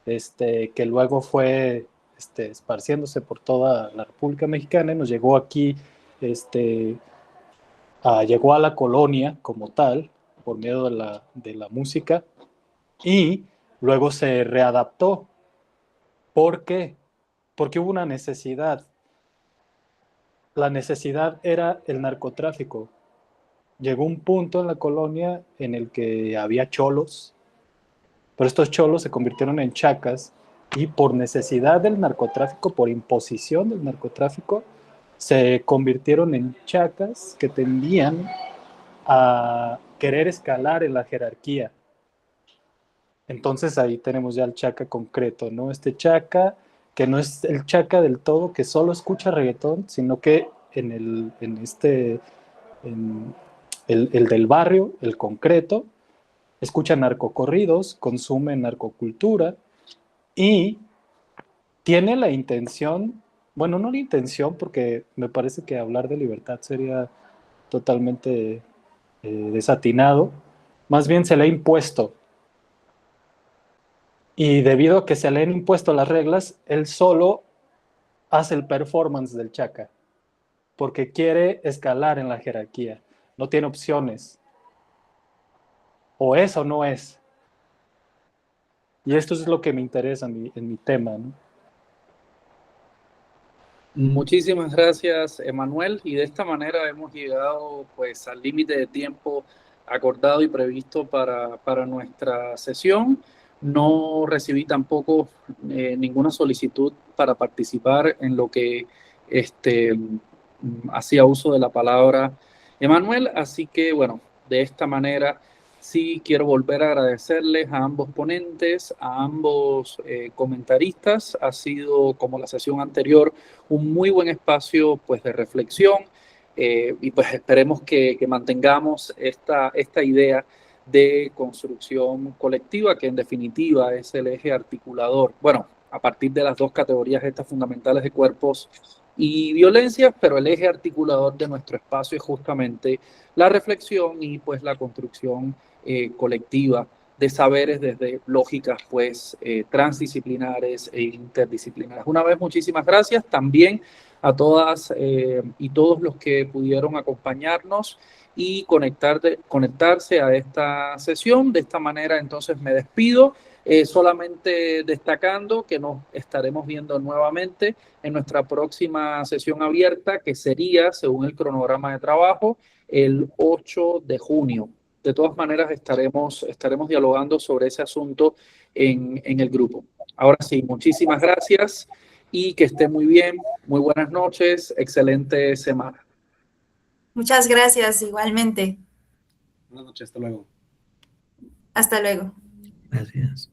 que luego fue esparciéndose por toda la República Mexicana y nos llegó aquí, llegó a la colonia como tal, por medio de la música, y luego se readaptó. ¿Por qué? Porque hubo una necesidad. La necesidad era el narcotráfico. Llegó un punto en la colonia en el que había cholos, pero estos cholos se convirtieron en chacas, y por necesidad del narcotráfico, por imposición del narcotráfico, se convirtieron en chacas que tendían a querer escalar en la jerarquía. Entonces ahí tenemos ya el Chaca concreto, ¿no? Este Chaca que no es el Chaca del todo, que solo escucha reggaetón, sino que el del barrio, el concreto, escucha narcocorridos, consume narcocultura y tiene la intención, bueno, no la intención, porque me parece que hablar de libertad sería totalmente desatinado, más bien se le ha impuesto. Y debido a que se le han impuesto las reglas, él solo hace el performance del Chaca, porque quiere escalar en la jerarquía. No tiene opciones. O es o no es. Y esto es lo que me interesa en mi tema, ¿no? Muchísimas gracias, Emanuel. Y de esta manera hemos llegado pues al límite de tiempo acordado y previsto para nuestra sesión. No recibí tampoco ninguna solicitud para participar en lo que hacía uso de la palabra Emanuel. Así que, bueno, de esta manera sí quiero volver a agradecerles a ambos ponentes, a ambos comentaristas. Ha sido, como la sesión anterior, un muy buen espacio pues, de reflexión. Y pues esperemos que mantengamos esta idea de construcción colectiva, que en definitiva es el eje articulador, bueno, a partir de las dos categorías estas fundamentales de cuerpos y violencias, pero el eje articulador de nuestro espacio es justamente la reflexión y pues la construcción colectiva de saberes desde lógicas pues transdisciplinares e interdisciplinares. Una vez, muchísimas gracias también a todas y todos los que pudieron acompañarnos y conectarse a esta sesión. De esta manera, entonces, me despido, solamente destacando que nos estaremos viendo nuevamente en nuestra próxima sesión abierta, que sería, según el cronograma de trabajo, el 8 de junio. De todas maneras, estaremos dialogando sobre ese asunto en el grupo. Ahora sí, muchísimas gracias y que esté muy bien. Muy buenas noches, excelente semana. Muchas gracias, igualmente. Buenas noches, hasta luego. Hasta luego. Gracias.